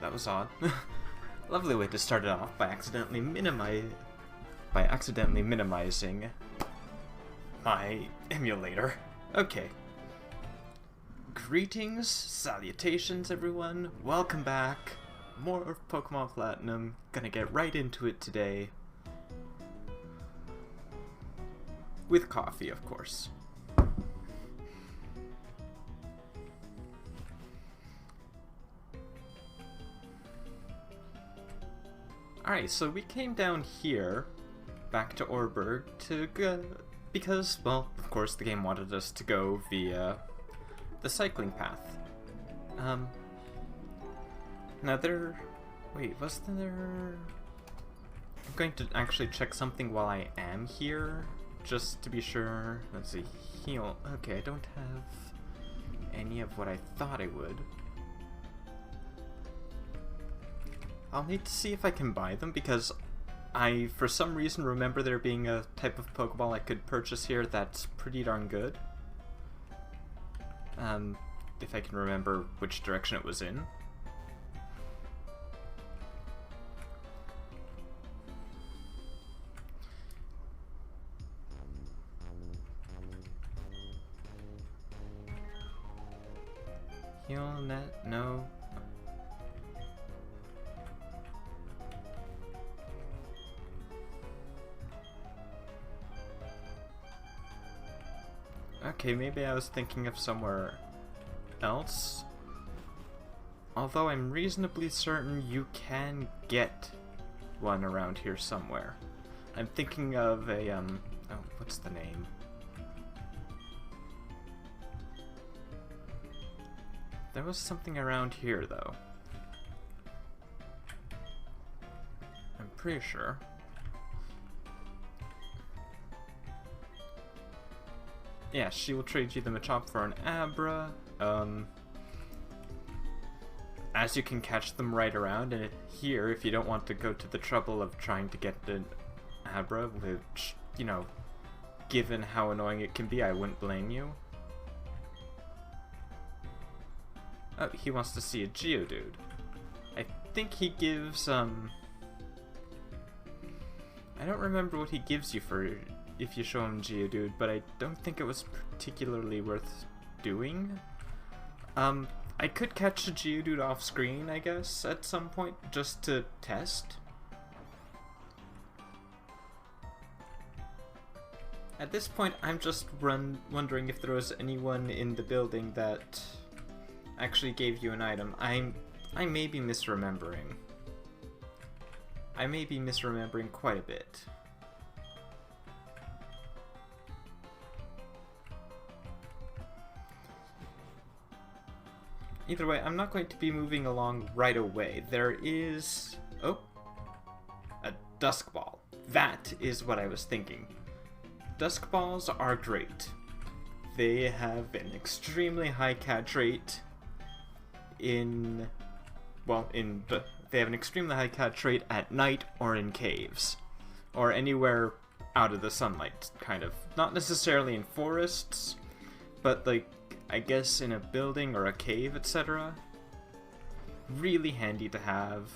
That was odd. Lovely way to start it off by accidentally minimizing my emulator. Okay. Greetings, salutations everyone, welcome back. More of Pokemon Platinum, gonna get right into it today. With coffee, of course. Alright, so we came down here, back to Orberg, to go, because, well, of course the game wanted us to go via the cycling path. Now wait, was there... I'm going to actually check something while I am here, just to be sure. Let's see, heal. Okay, I don't have any of what I thought I would. I'll need to see if I can buy them, because I, for some reason, remember there being a type of Pokeball I could purchase here that's pretty darn good. If I can remember which direction it was in. Heal net, no. Okay, maybe I was thinking of somewhere else. Although I'm reasonably certain you can get one around here somewhere. I'm thinking of a, oh, what's the name? There was something around here, though. I'm pretty sure. Yeah, she will trade you the Machop for an Abra. As you can catch them right around, and here, if you don't want to go to the trouble of trying to get an Abra, which, you know, given how annoying it can be, I wouldn't blame you. Oh, he wants to see a Geodude. I think he gives, I don't remember what he gives you for if you show him Geodude, but I don't think it was particularly worth doing. I could catch a Geodude off screen, I guess, at some point, just to test. At this point, I'm just wondering if there was anyone in the building that actually gave you an item. I may be misremembering. I may be misremembering quite a bit. Either way, I'm not going to be moving along right away. There is... oh! A Dusk Ball. That is what I was thinking. Dusk Balls are great. They have an extremely high catch rate in... well, they have an extremely high catch rate at night or in caves. Or anywhere out of the sunlight, kind of. Not necessarily in forests, but like, I guess in a building or a cave, etc. Really handy to have.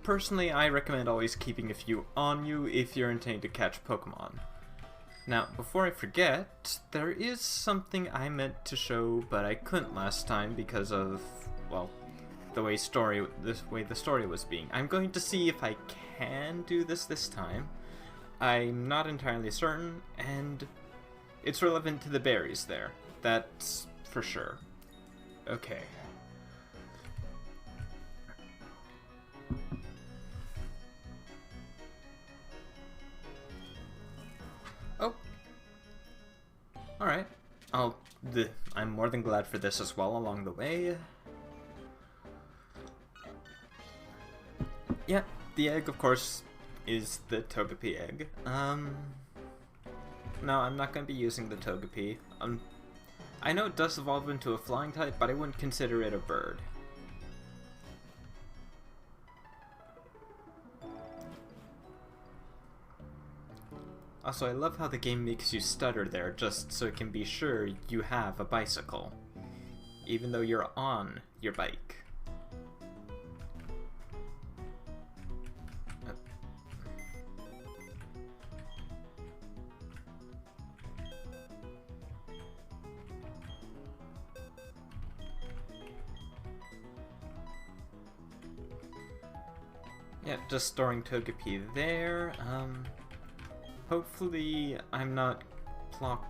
Personally, I recommend always keeping a few on you if you're intending to catch Pokemon. Now, before I forget, there is something I meant to show, but I couldn't last time because of, well, the way the story was being. I'm going to see if I can do this time. I'm not entirely certain, and it's relevant to the berries there. That's for sure. Okay. Oh. Alright. I'm more than glad for this as well along the way. Yeah, the egg, of course, is the Togepi egg. No, I'm not going to be using the Togepi. I know it does evolve into a flying type, but I wouldn't consider it a bird. Also, I love how the game makes you stutter there, just so it can be sure you have a bicycle. even though you're on your bike. Yeah, just storing Togepi there. Hopefully I'm not plot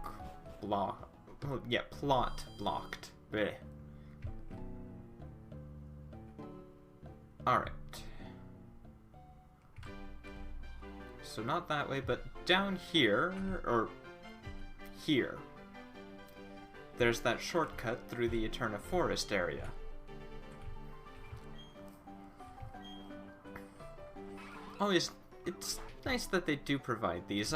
blocked. Blech. Alright. So not that way, but down here, or here, there's that shortcut through the Eterna Forest area. Always, it's nice that they do provide these.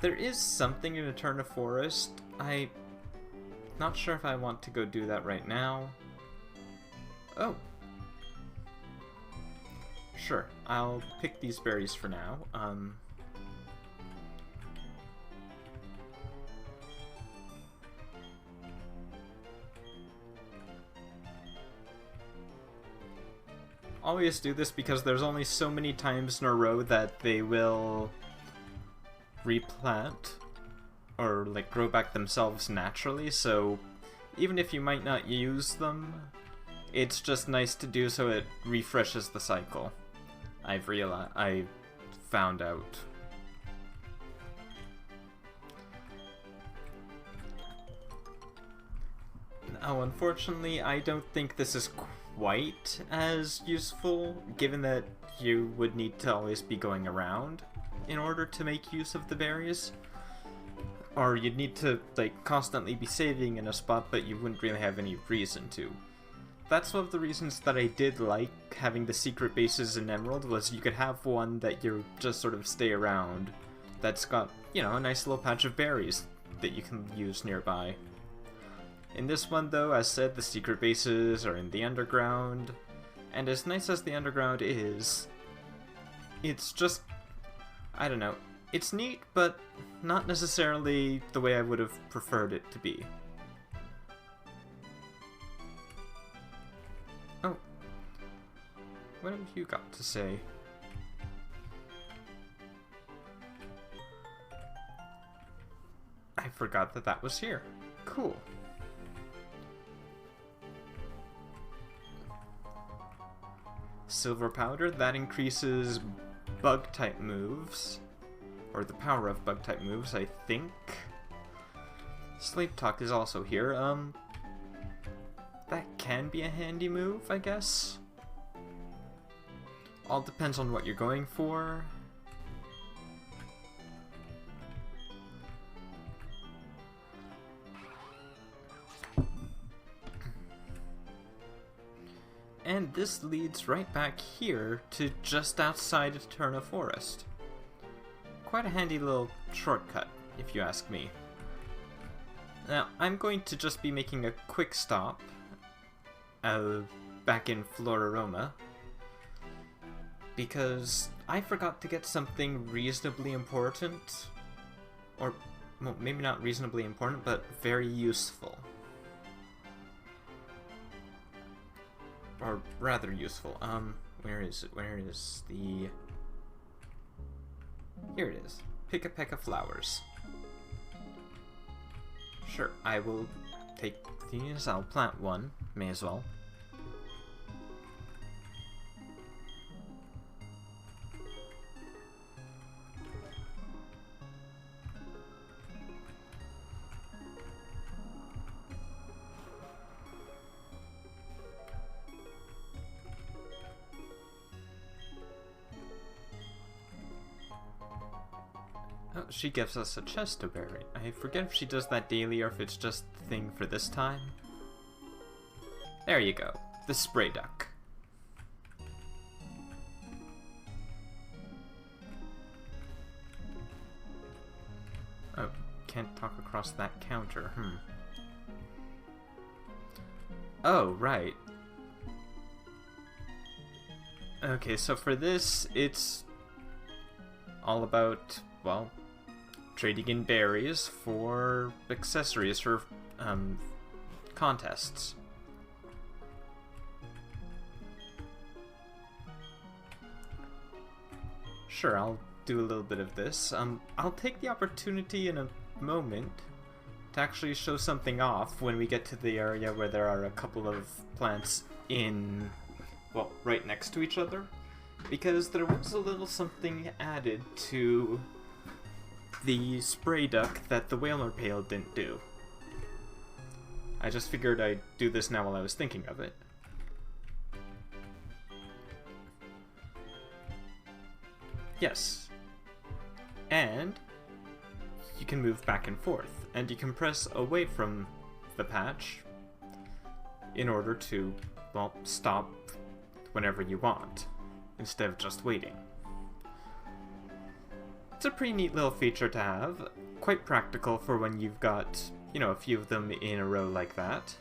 There is something in Eterna Forest. I'm not sure if I want to go do that right now. Oh. Sure, I'll pick these berries for now. Always do this because there's only so many times in a row that they will replant or like grow back themselves naturally, so even if you might not use them, it's just nice to do so it refreshes the cycle. I found out. Now, unfortunately, I don't think this is quite as useful, given that you would need to always be going around in order to make use of the berries. Or you'd need to, like, constantly be saving in a spot, but you wouldn't really have any reason to. That's one of the reasons that I did like having the secret bases in Emerald, was you could have one that you just sort of stay around that's got, you know, a nice little patch of berries that you can use nearby. In this one, though, as said, the secret bases are in the underground, and as nice as the underground is, it's just, I don't know, it's neat, but not necessarily the way I would have preferred it to be. Oh. What have you got to say? I forgot that that was here. Cool. Silver powder, that increases bug-type moves. Or the power of bug-type moves, I think. Sleep Talk is also here. That can be a handy move, I guess. All depends on what you're going for. And this leads right back here to just outside Eterna Forest. Quite a handy little shortcut, if you ask me. Now, I'm going to just be making a quick stop back in Floraroma, because I forgot to get something reasonably important, or well, maybe not reasonably important, but very useful. Or rather useful. Where is it? Where is the... Here it is. Pick-a-peck of flowers. Sure, I will take these. I'll plant one. May as well. Oh, she gives us a chest to berry. I forget if she does that daily or if it's just the thing for this time. There you go. The spray duck. Oh, can't talk across that counter. Oh, right. Okay, so for this, it's all about, well, trading in berries for accessories for contests. Sure, I'll do a little bit of this. I'll take the opportunity in a moment to actually show something off when we get to the area where there are a couple of plants in, well, right next to each other. Because there was a little something added to the spray duck that the Whaler Pail didn't do. I just figured I'd do this now while I was thinking of it. Yes. And you can move back and forth, and you can press away from the patch in order to, well, stop whenever you want, instead of just waiting. It's a pretty neat little feature to have, quite practical for when you've got, you know, a few of them in a row like that.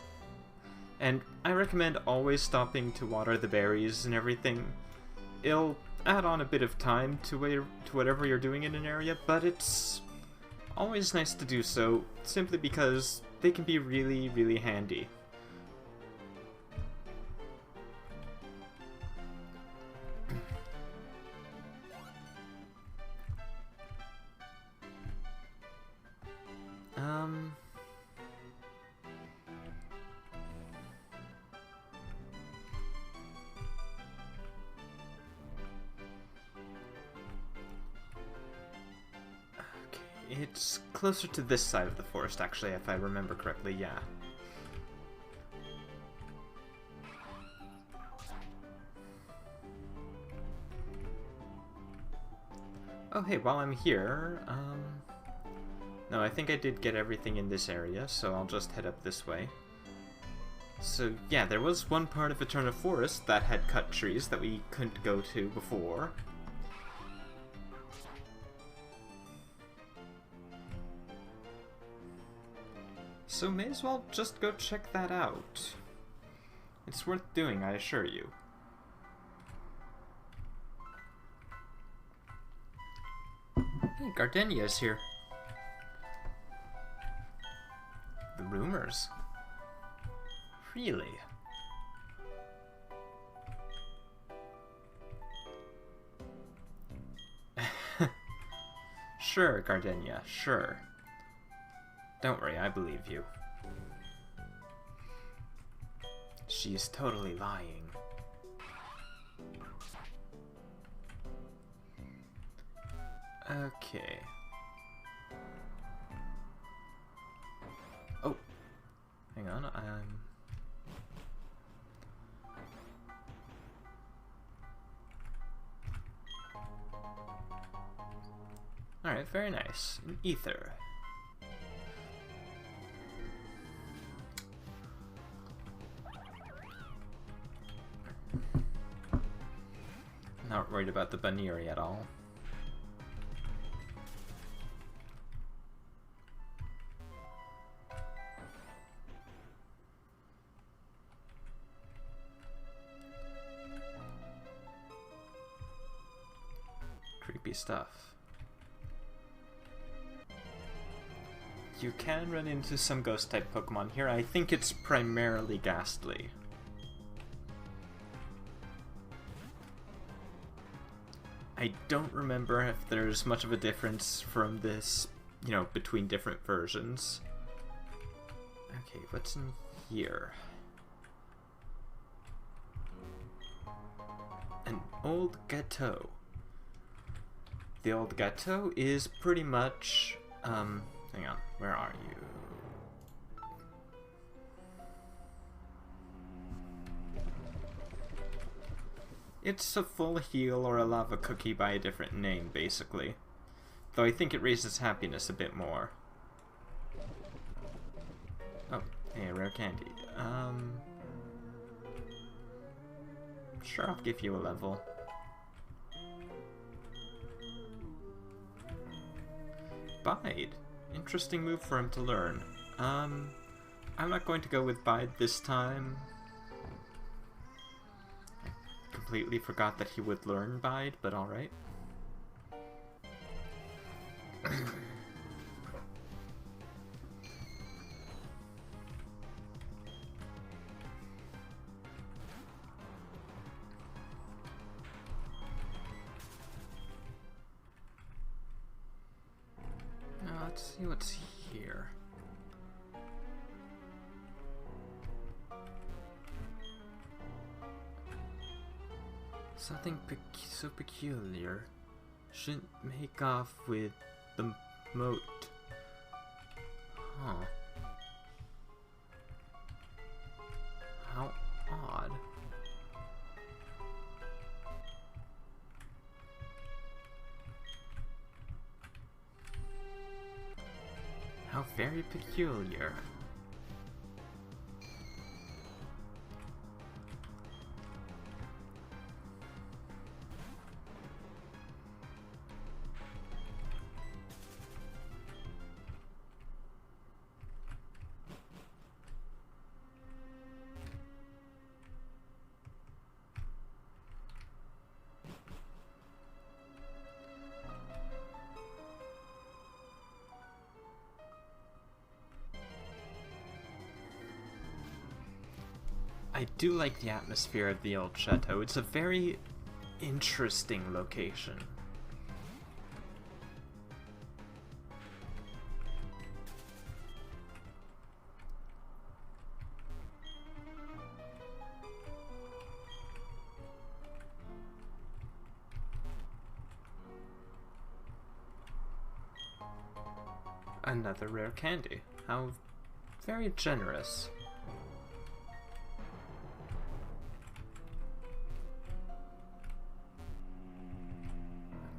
And I recommend always stopping to water the berries and everything. It'll add on a bit of time to whatever you're doing in an area, but it's always nice to do so, simply because they can be really, really handy. It's closer to this side of the forest, actually, if I remember correctly, yeah. Oh, hey, while I'm here, no, I think I did get everything in this area, so I'll just head up this way. So, yeah, there was one part of Eterna Forest that had cut trees that we couldn't go to before. So may as well just go check that out. It's worth doing, I assure you. Hey, Gardenia's here. The rumors? Really? Sure, Gardenia, sure. Don't worry, I believe you. She's totally lying. Okay. Oh, hang on, Alright, very nice. An ether. Not worried about the Baniri at all. Creepy stuff. You can run into some ghost-type Pokemon here. I think it's primarily Ghastly. I don't remember if there's much of a difference from this, you know, between different versions. Okay, what's in here? An old Gateau. The old Gateau is pretty much, hang on, where are you? It's a full heal or a lava cookie by a different name, basically. Though I think it raises happiness a bit more. Oh, hey, rare candy. Sure, I'll give you a level. Bide. Interesting move for him to learn. I'm not going to go with Bide this time. Completely forgot that he would learn Bide, but alright. Let's see what's here. Something so peculiar shouldn't make off with the moat. Huh. How odd. How very peculiar. I do like the atmosphere of the old chateau. It's a very interesting location. Another rare candy. How very generous.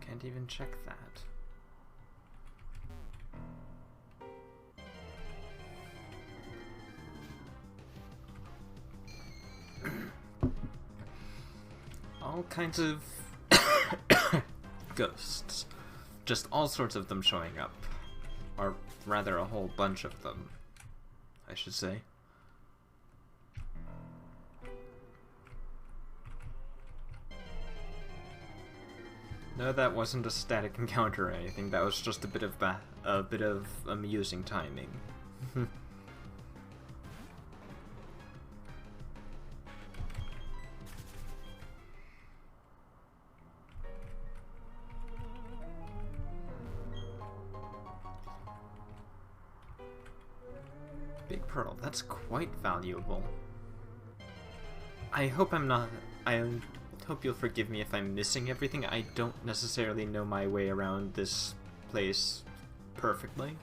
Can't even check that. All kinds of ghosts. Just all sorts of them showing up. Or rather, a whole bunch of them, I should say. No, that wasn't a static encounter or anything. That was just a bit of amusing timing. Big pearl, that's quite valuable. I hope I'm not. I hope you'll forgive me if I'm missing everything. I don't necessarily know my way around this place perfectly.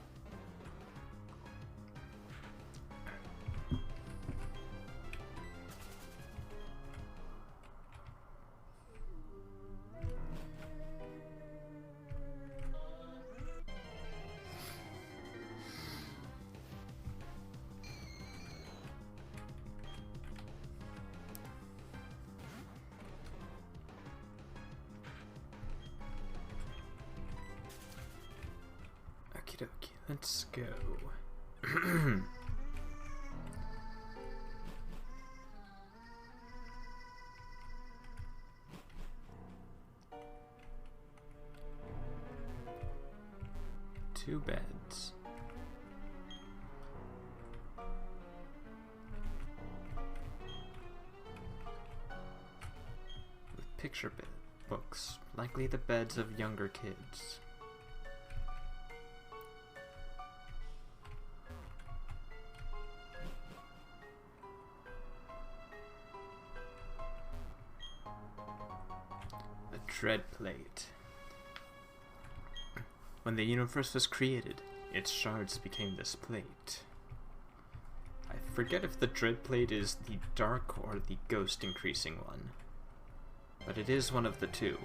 Okie dokie, let's go. Two beds. With picture books, likely the beds of younger kids. Dread plate. When the universe was created, its shards became this plate. I forget if the dread plate is the dark or the ghost increasing one, but it is one of the two.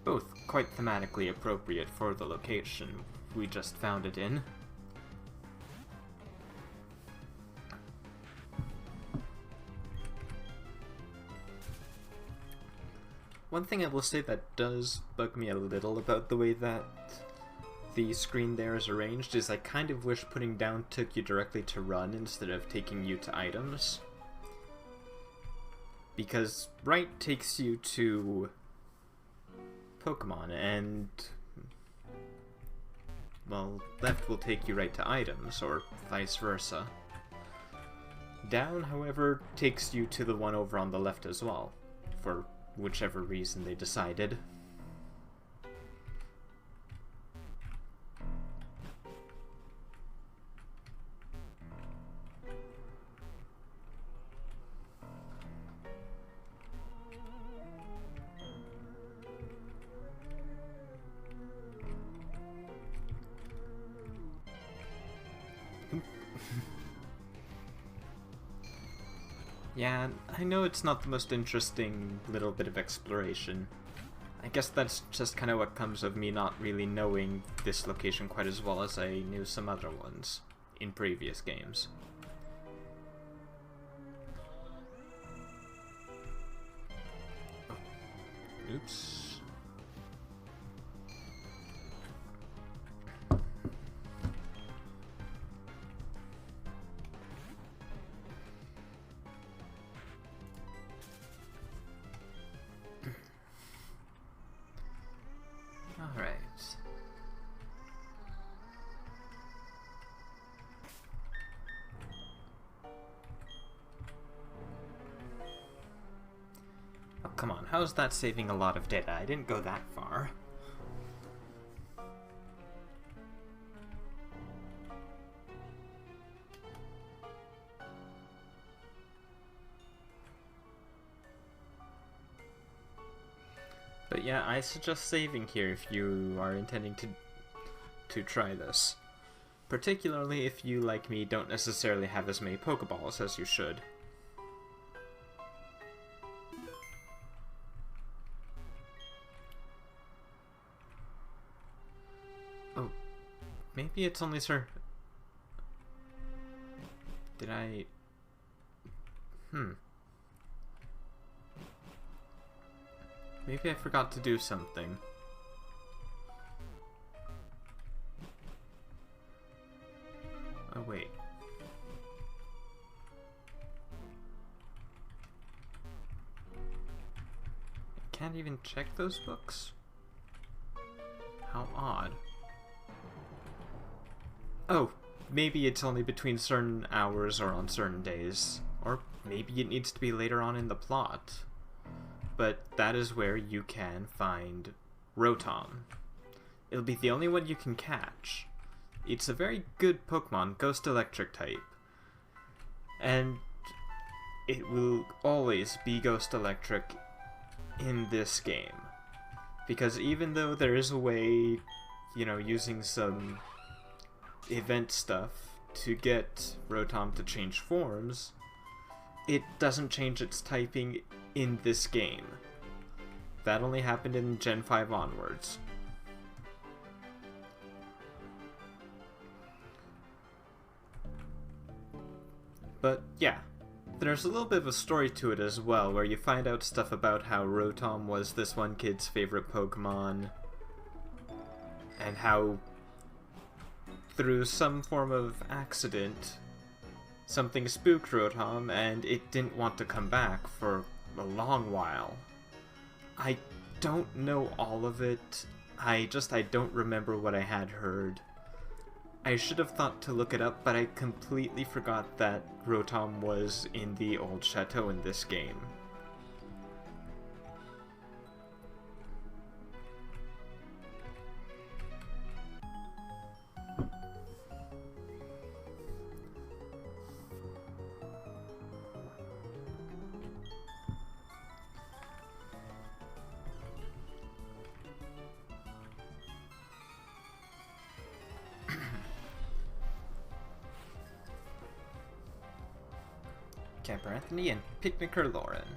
Both quite thematically appropriate for the location we just found it in. One thing I will say that does bug me a little about the way that the screen there is arranged is I kind of wish putting down took you directly to run instead of taking you to items. Because right takes you to Pokemon and, well, left will take you right to items, or vice versa. Down, however, takes you to the one over on the left as well, for whichever reason they decided. Yeah, I know it's not the most interesting little bit of exploration. I guess that's just kind of what comes of me not really knowing this location quite as well as I knew some other ones in previous games. Oh. Oops. Alright. Oh, come on. How's that saving a lot of data? I didn't go that far. But yeah, I suggest saving here if you are intending to try this. Particularly if you, like me, don't necessarily have as many Pokeballs as you should. Oh, maybe it's only Did I... Maybe I forgot to do something. Oh, wait. I can't even check those books? How odd. Oh, maybe it's only between certain hours or on certain days. Or maybe it needs to be later on in the plot. But that is where you can find Rotom. It'll be the only one you can catch. It's a very good Pokemon, Ghost Electric type. And it will always be Ghost Electric in this game. Because even though there is a way, you know, using some event stuff to get Rotom to change forms, it doesn't change its typing in this game. That only happened in Gen 5 onwards. But yeah, there's a little bit of a story to it as well, where you find out stuff about how Rotom was this one kid's favorite Pokemon, and how through some form of accident something spooked Rotom and it didn't want to come back for a long while. I don't know all of it. I don't remember what I had heard. I should have thought to look it up, but I completely forgot that Rotom was in the old chateau in this game. Camper Anthony and Picnicker Lauren.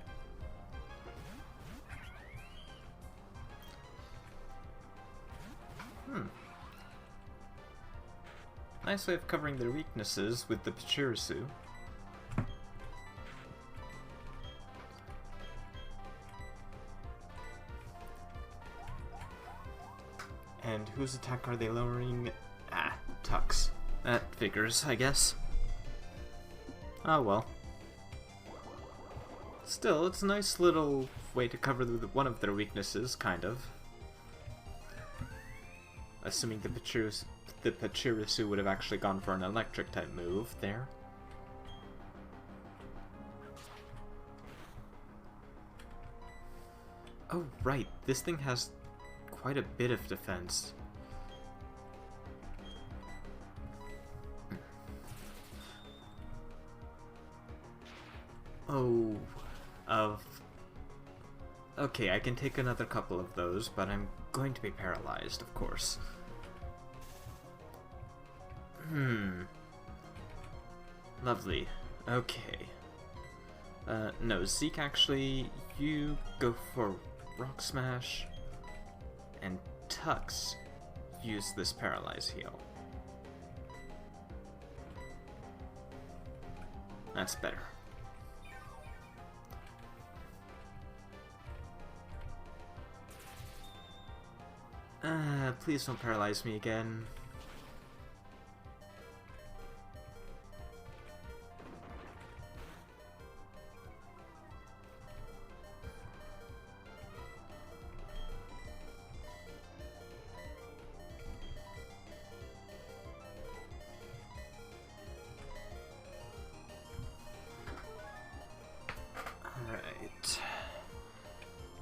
Nice way of covering their weaknesses with the Pachirisu. And whose attack are they lowering? Ah, Tux. That figures, I guess. Oh well. Still, it's a nice little way to cover one of their weaknesses, kind of. Assuming the Pachirisu would have actually gone for an electric type move there. Oh right, this thing has quite a bit of defense. Oh, okay, I can take another couple of those, but I'm going to be paralyzed, of course. Lovely. Okay. No, Zeke, actually, you go for Rock Smash, and Tux, use this Paralyze Heal. That's better. Please don't paralyze me again. Alright.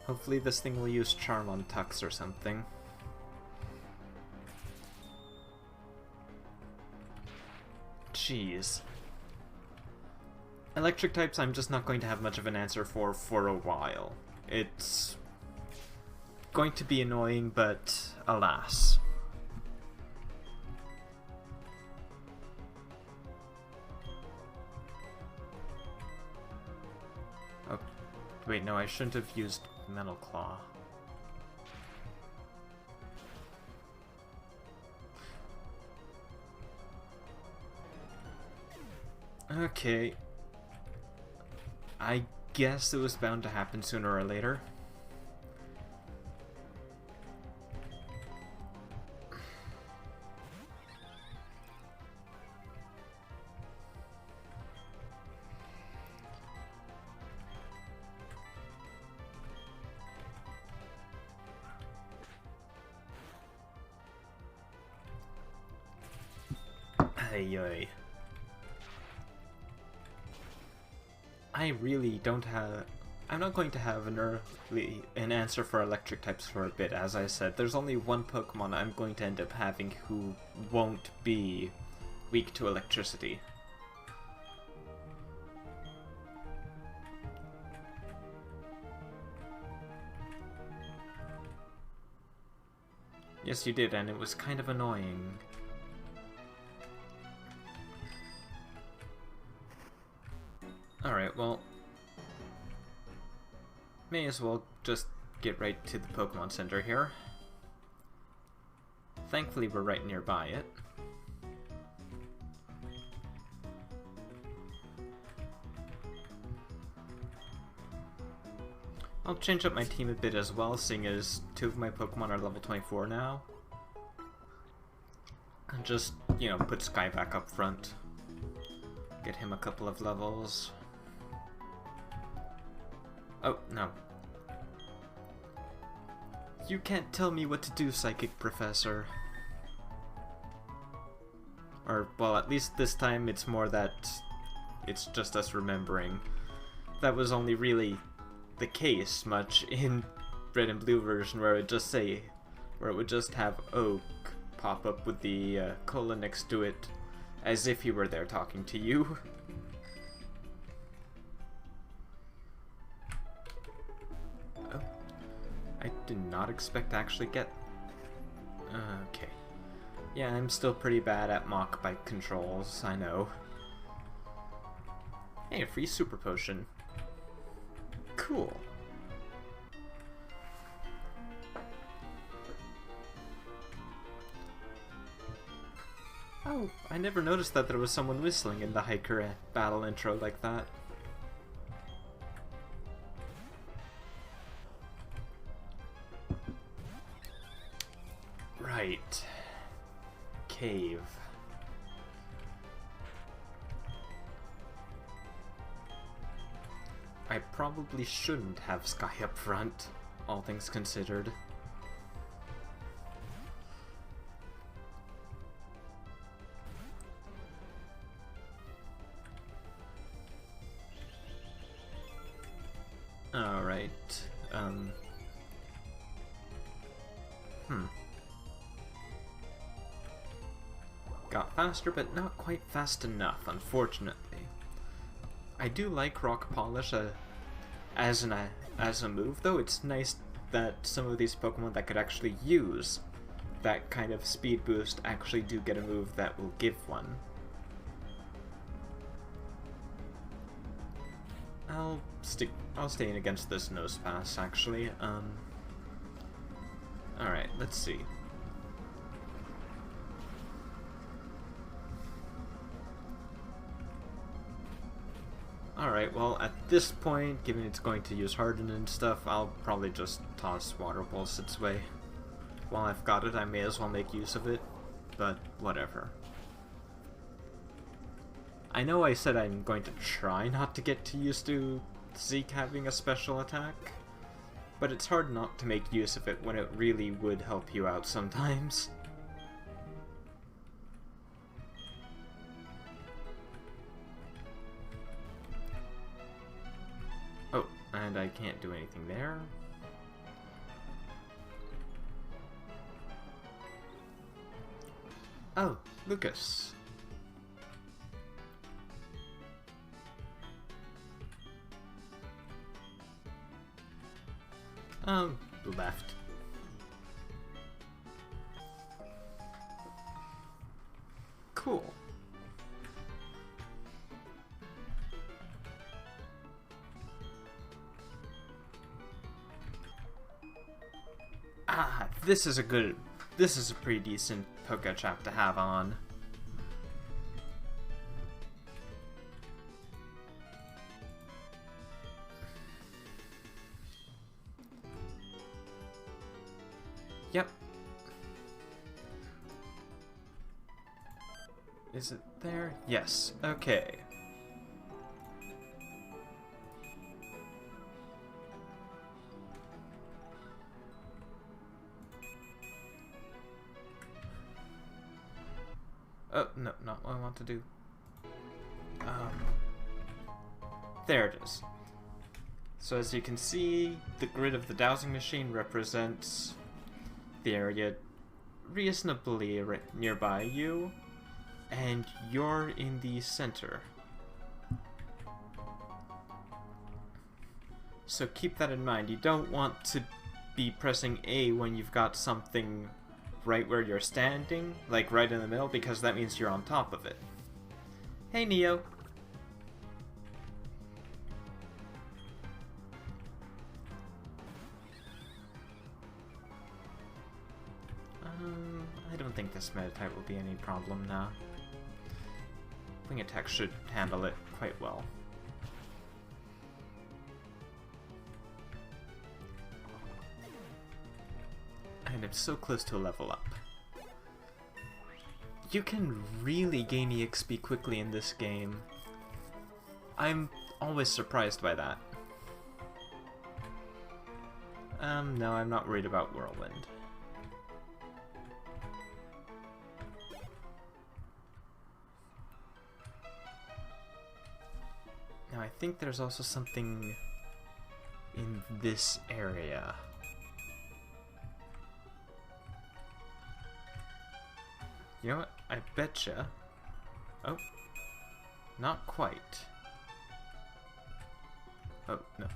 Hopefully this thing will use Charm on Tux or something. Jeez. Electric types I'm just not going to have much of an answer for a while. It's going to be annoying, but alas. Oh, wait, no, I shouldn't have used Metal Claw. Okay. I guess it was bound to happen sooner or later. Ay. I really don't have... I'm not going to have an answer for electric types for a bit. As I said, there's only one Pokemon I'm going to end up having who won't be weak to electricity. Yes, you did, and it was kind of annoying. Alright, well, may as well just get right to the Pokemon Center here. Thankfully, we're right nearby it. I'll change up my team a bit as well, seeing as 2 of my Pokemon are level 24 now. And just, you know, put Sky back up front. Get him a couple of levels. Oh, no. You can't tell me what to do, Psychic Professor. Or, well, at least this time it's more that it's just us remembering. That was only really the case much in Red and Blue version, where it would just have Oak pop up with the colon next to it, as if he were there talking to you. Oh, I did not expect to actually get... Okay. Yeah, I'm still pretty bad at Mach Bite controls, I know. Hey, a free Super Potion. Cool. Oh, I never noticed that there was someone whistling in the Hiker battle intro like that. Right. Cave. I probably shouldn't have Sky up front, all things considered. Alright, Got faster, but not quite fast enough, unfortunately. I do like Rock Polish as a move, though. It's nice that some of these Pokemon that could actually use that kind of speed boost actually do get a move that will give one. I'll stay in against this nose pass, actually. Alright, let's see. Alright, well, at this point, given it's going to use Harden and stuff, I'll probably just toss Water Pulse its way. While I've got it, I may as well make use of it, but whatever. I know I said I'm going to try not to get too used to Zeke having a special attack, but it's hard not to make use of it when it really would help you out sometimes. Oh, and I can't do anything there. Oh, Lucas. Left. Cool. Ah, this is a pretty decent Pokechap to have on. Yep. Is it there? Yes. Okay. Oh, no, not what I want to do. There it is. So as you can see, the grid of the dowsing machine represents the area reasonably nearby you, and you're in the center. So keep that in mind. You don't want to be pressing A when you've got something right where you're standing, like right in the middle, because that means you're on top of it. Hey, Neo. I don't think this meta type will be any problem now. Wing attack should handle it quite well. And I'm so close to a level up. You can really gain EXP quickly in this game. I'm always surprised by that. No, I'm not worried about Whirlwind. Now, I think there's also something in this area. You know what? I betcha. Oh. Not quite. Oh, no.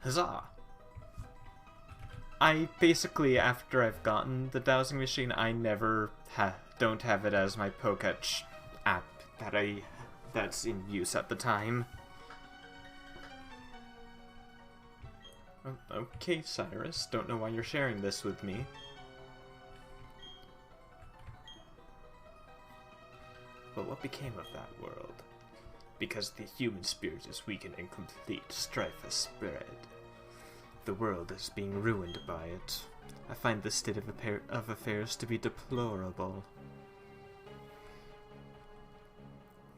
Huzzah! I basically, after I've gotten the dowsing machine, I never don't have it as my Poketch app that's in use at the time. Oh, okay, Cyrus. Don't know why you're sharing this with me. But what became of that world? Because the human spirit is weak and incomplete, strife has spread. The world is being ruined by it. I find this state of affairs to be deplorable.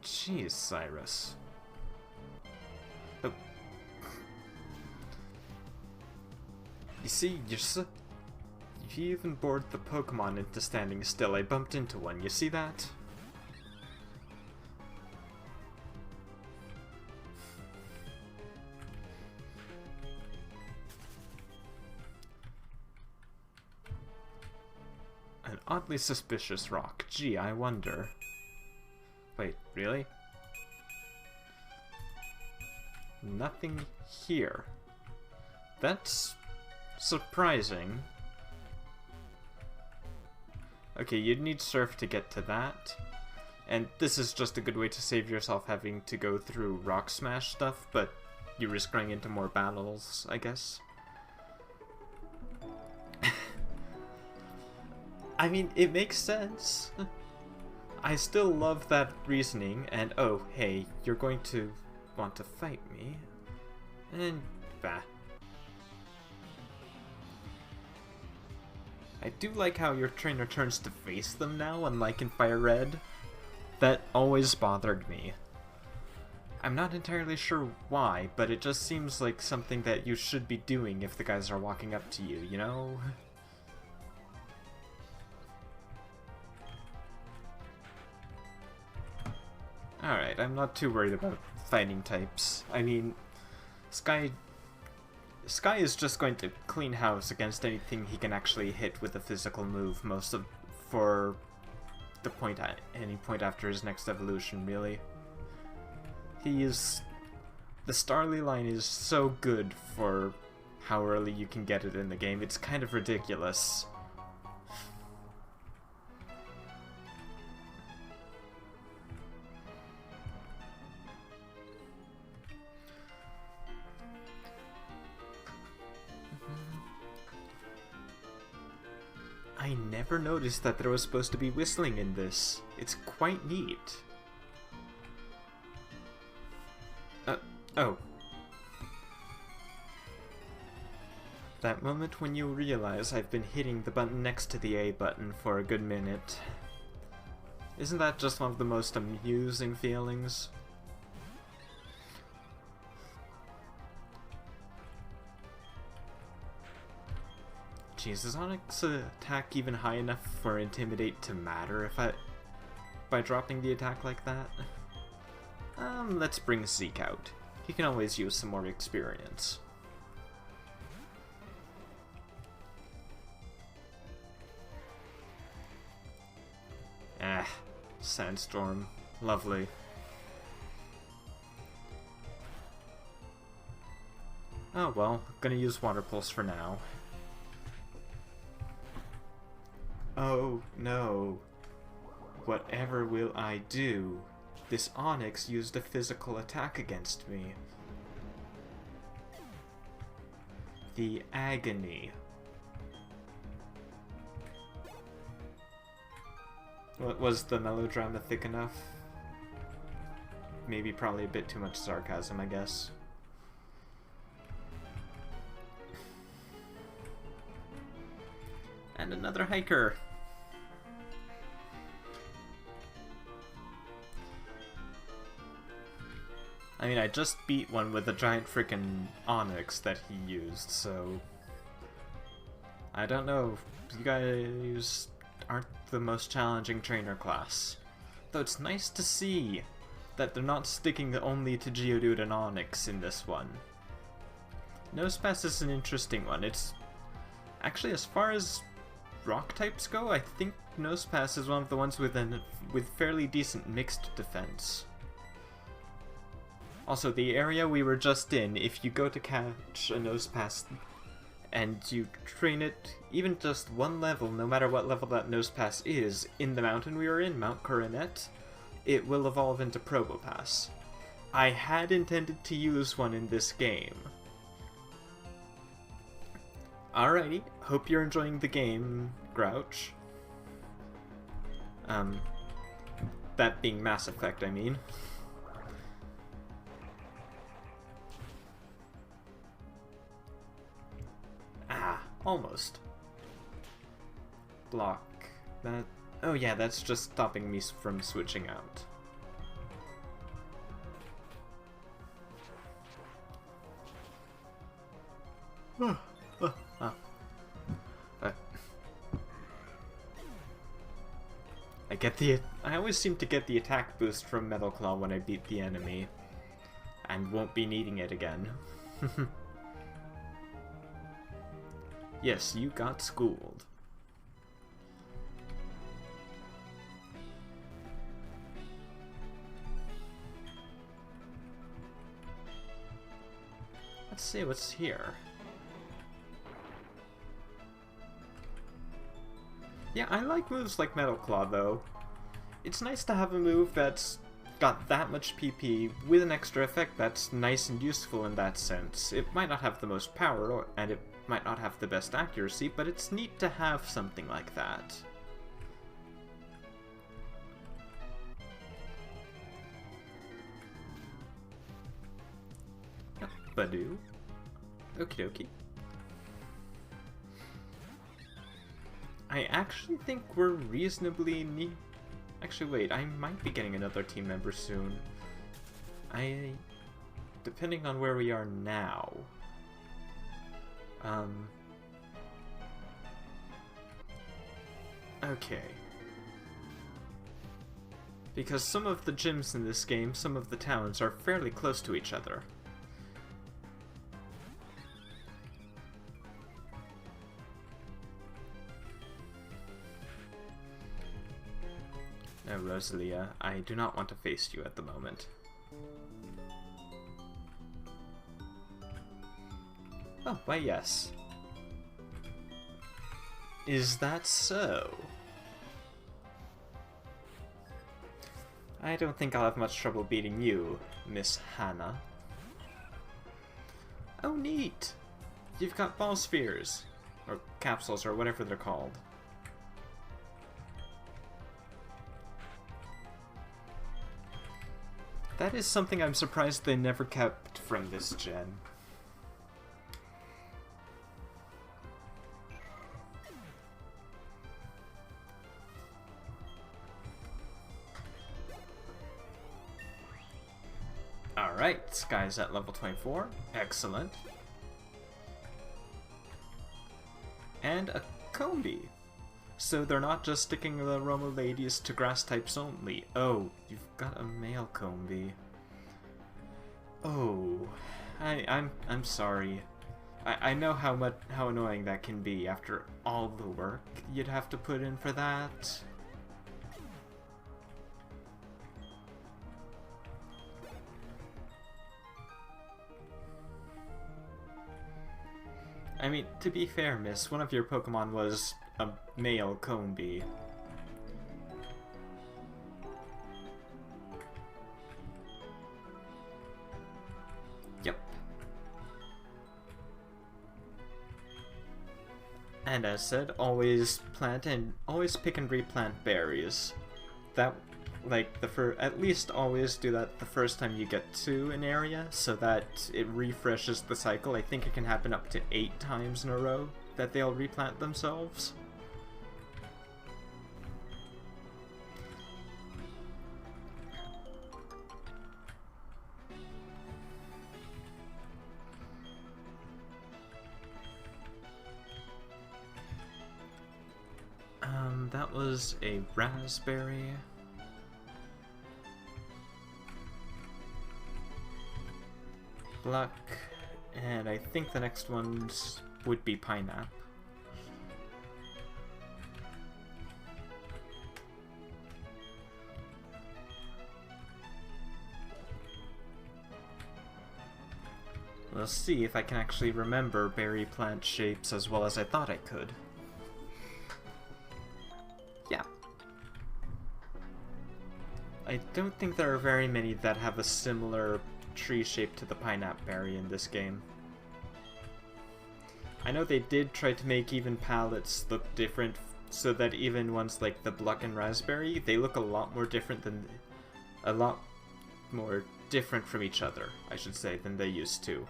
Jeez, Cyrus. Oh. You see, you even bored the Pokemon into standing still. I bumped into one, you see that? An oddly suspicious rock. Gee, I wonder. Wait, really? Nothing here. That's surprising. Okay, you'd need Surf to get to that. And this is just a good way to save yourself having to go through rock smash stuff, but you risk running into more battles, I guess. I mean, it makes sense. I still love that reasoning, and oh, hey, you're going to want to fight me. And bah. I do like how your trainer turns to face them now, unlike in Fire Red. That always bothered me. I'm not entirely sure why, but it just seems like something that you should be doing if the guys are walking up to you, you know? Alright, I'm not too worried about fighting types. I mean, Sky is just going to clean house against anything he can actually hit with a physical move for the point at any point after his next evolution, really. The Starly line is so good for how early you can get it in the game. It's kind of ridiculous. I never noticed that there was supposed to be whistling in this. It's quite neat. Oh. That moment when you realize I've been hitting the button next to the A button for a good minute. Isn't that just one of the most amusing feelings? Jeez, is Onyx's attack even high enough for Intimidate to matter by dropping the attack like that? Let's bring Zeke out. He can always use some more experience. Sandstorm. Lovely. Oh well, gonna use Water Pulse for now. Oh no. Whatever will I do? This Onyx used a physical attack against me. The agony. Was the melodrama thick enough? Maybe probably a bit too much sarcasm, I guess. And another hiker. I mean, I just beat one with a giant frickin' Onyx that he used, so... I don't know, you guys aren't the most challenging trainer class. Though it's nice to see that they're not sticking only to Geodude and Onyx in this one. Nosepass is an interesting one. It's... Actually, as far as rock types go, I think Nosepass is one of the ones with fairly decent mixed defense. Also, the area we were just in, if you go to catch a Nosepass and you train it even just one level, no matter what level that Nosepass is, in the mountain we were in, Mount Coronet, it will evolve into Probopass. I had intended to use one in this game. Alrighty, hope you're enjoying the game, Grouch. That being Mass Effect, I mean. Almost. Block. That... Oh yeah, that's just stopping me from switching out. I always seem to get the attack boost from Metal Claw when I beat the enemy. And won't be needing it again. Yes, you got schooled. Let's see what's here. Yeah, I like moves like Metal Claw, though. it's nice to have a move that's got that much PP with an extra effect that's nice and useful in that sense. It might not have the most power, and it might not have the best accuracy, but it's neat to have something like that. Badoo. Okie dokie. I actually think we're reasonably neat. Actually, wait, I might be getting another team member soon. Depending on where we are now. Okay. Because some of the gyms in this game, some of the towns, are fairly close to each other. No, Rosalia, I do not want to face you at the moment. Oh, why yes. Is that so? I don't think I'll have much trouble beating you, Miss Hannah. Oh, neat! You've got ball spheres. Or capsules, or whatever they're called. That is something I'm surprised they never kept from this gen. Alright, Sky's at level 24. Excellent. And a Combi. So they're not just sticking the Roma ladies to grass types only. Oh, you've got a male Combi. Oh, I'm sorry. I know how annoying that can be after all the work you'd have to put in for that. I mean, to be fair, miss, one of your Pokemon was a male Combi. Yep. And as said, always pick and replant berries. That, like, at least always do that the first time you get to an area, so that it refreshes the cycle. I think it can happen up to 8 times in a row that they'll replant themselves. That was a raspberry. Luck, and I think the next ones would be pineapple. We'll see if I can actually remember berry plant shapes as well as I thought I could. Yeah. I don't think there are very many that have a similar tree shape to the pineapple berry in this game. I know they did try to make even palettes look different so that even ones like the Bluck and Raspberry, they look a lot more different from each other, I should say, than they used to.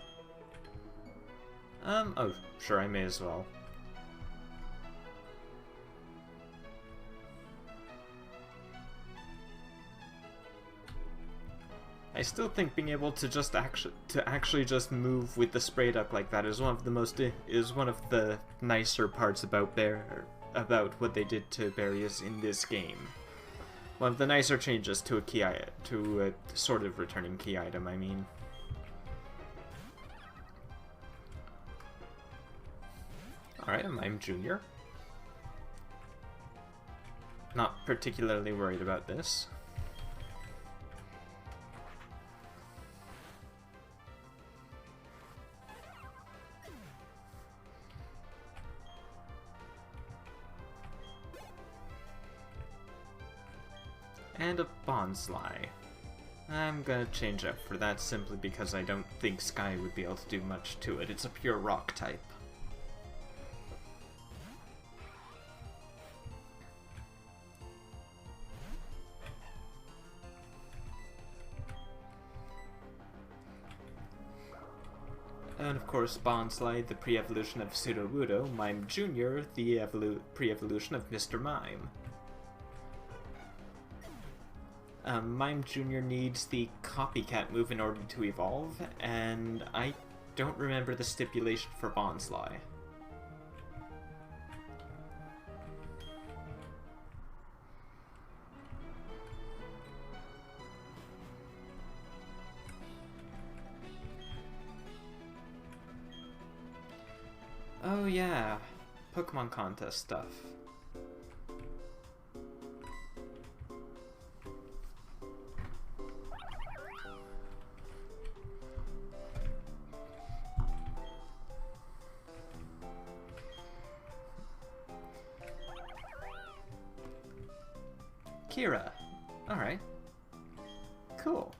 Oh, sure, I may as well. I still think being able to just actually just move with the spray duck like that is one of the nicer parts about what they did to berries in this game. One of the nicer changes to a sort of returning key item, I mean. Alright, I'm Junior. Not particularly worried about this. and a Bonsly. I'm gonna change up for that simply because I don't think Sky would be able to do much to it. It's a pure rock type. And of course, Bonsly, the pre-evolution of Sudowoodo, Mime Jr., the pre-evolution of Mr. Mime. Mime Jr. needs the copycat move in order to evolve, and I don't remember the stipulation for Bonsly. Oh yeah, Pokemon contest stuff. Kira. Alright. Cool.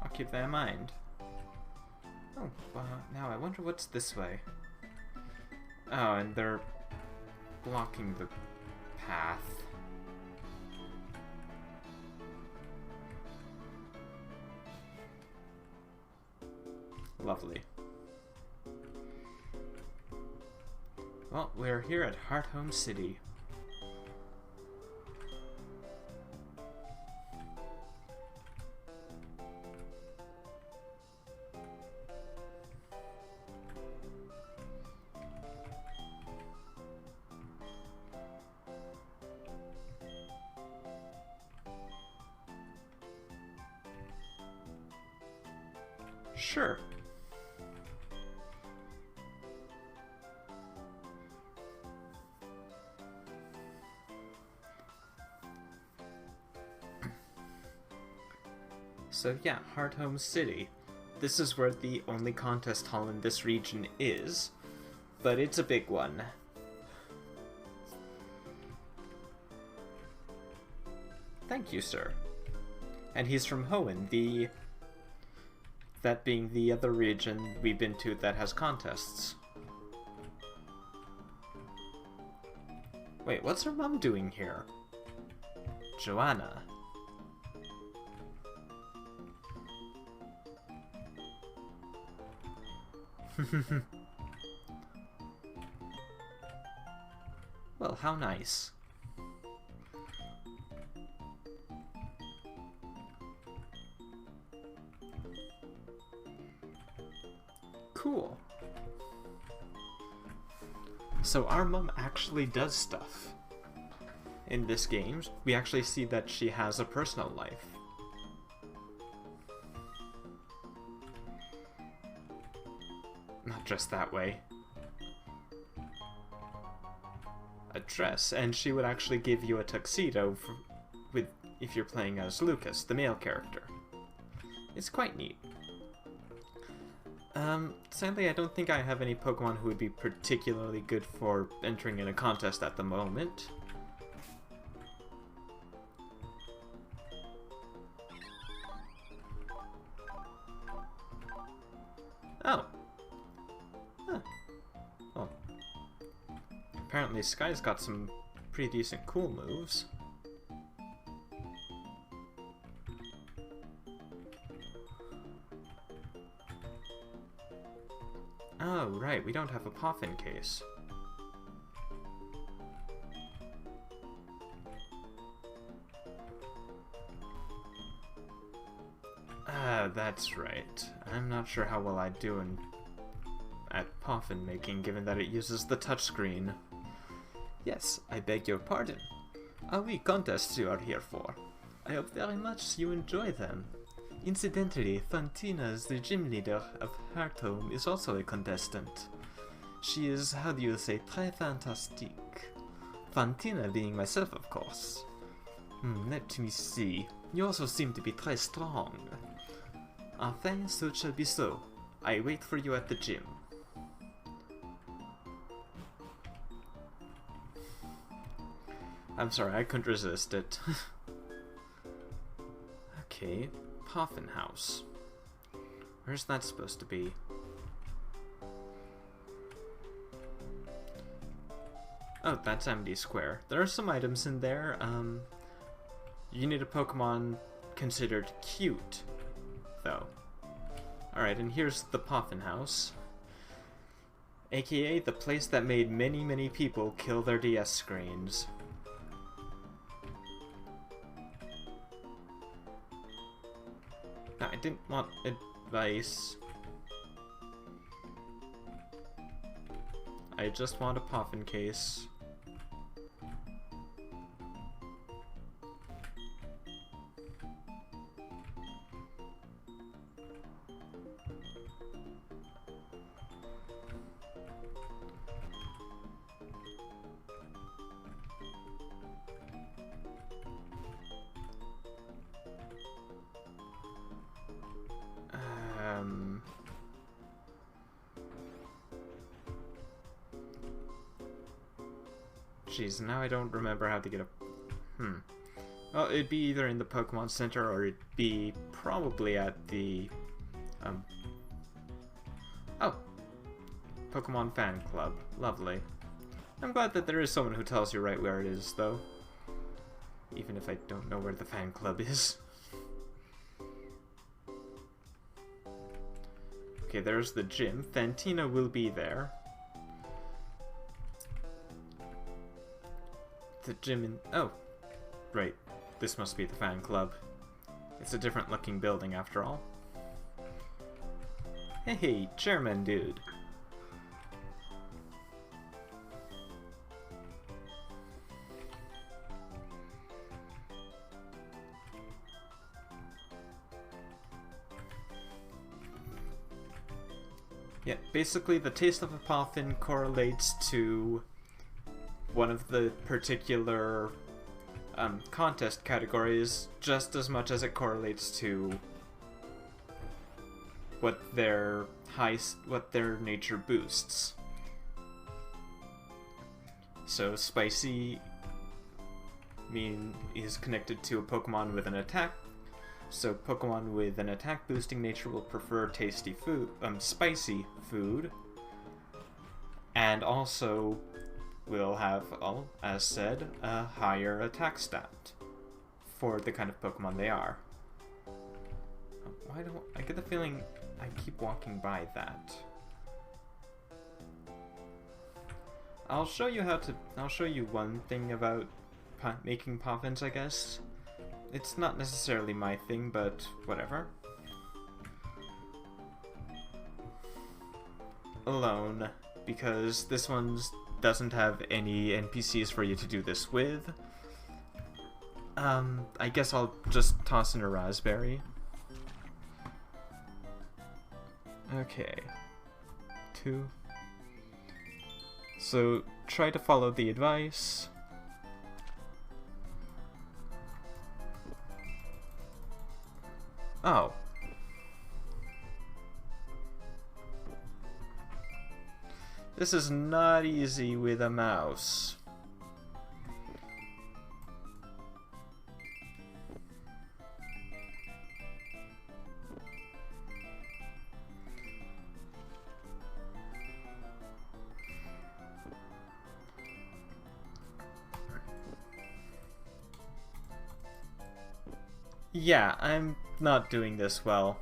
I'll keep that in mind. Oh, now I wonder what's this way. Oh, and they're blocking the path. Lovely. Well, we're here at Hearthome City. Sure. So yeah, Hearthome City. This is where the only contest hall in this region is, but it's a big one. Thank you, sir. And he's from Hoenn, that being the other region we've been to that has contests. Wait, what's her mom doing here? Joanna. Well, how nice. Cool. So our mom actually does stuff. In this game, we actually see that she has a personal life. Not just that way. A dress, and she would actually give you a tuxedo if you're playing as Lucas, the male character. It's quite neat. Sadly, I don't think I have any Pokemon who would be particularly good for entering in a contest at the moment. Oh. Huh. Oh. Apparently Sky's got some pretty decent cool moves. Oh, right, we don't have a Poffin case. Ah, that's right. I'm not sure how well I do at Poffin making, given that it uses the touchscreen. Yes, I beg your pardon. Are we contests you are here for? I hope very much you enjoy them. Incidentally, Fantina, the gym leader of Hearthome, is also a contestant. She is, how do you say, très fantastique. Fantina being myself, of course. Let me see. You also seem to be très strong. Enfin, so shall be so. I wait for you at the gym. I'm sorry, I couldn't resist it. Okay, Poffin House. Where's that supposed to be? Oh, that's empty square. There are some items in there. You need a Pokemon considered cute, though. Alright, and here's the Poffin House. AKA the place that made many, many people kill their DS screens. No, I didn't want advice. I just want a Poffin case. Jeez, now I don't remember how to get a... Well, it'd be either in the Pokemon Center or it'd be probably at the... Oh! Pokemon Fan Club. Lovely. I'm glad that there is someone who tells you right where it is, though. Even if I don't know where the fan club is. Okay, there's the gym. Fantina will be there. The gym in... Oh, right. This must be the fan club. It's a different looking building after all. Hey, chairman dude. Yeah, basically the taste of a Poffin correlates to one of the particular contest categories just as much as it correlates to what their nature boosts. So spicy is connected to a Pokemon with an attack. So Pokemon with an attack boosting nature will prefer tasty food, spicy food, and also will have, as said, a higher attack stat for the kind of Pokemon they are. Why don't I get the feeling I keep walking by that? I'll show you one thing about making Poffins, I guess. It's not necessarily my thing, but whatever. Alone, because this one doesn't have any NPCs for you to do this with. I guess I'll just toss in a raspberry. Okay. 2. So, try to follow the advice. Oh. This is not easy with a mouse. Yeah, I'm not doing this well.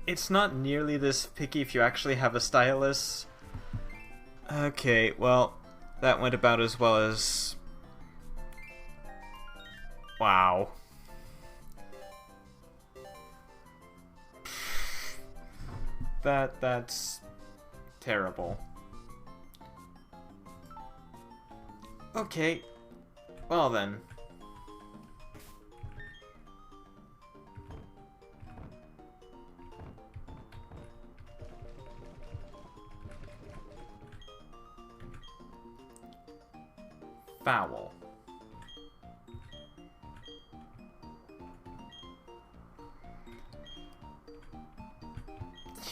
It's not nearly this picky if you actually have a stylus. Okay, well, that went about as well as... Wow. That's terrible. Okay, well then. Foul.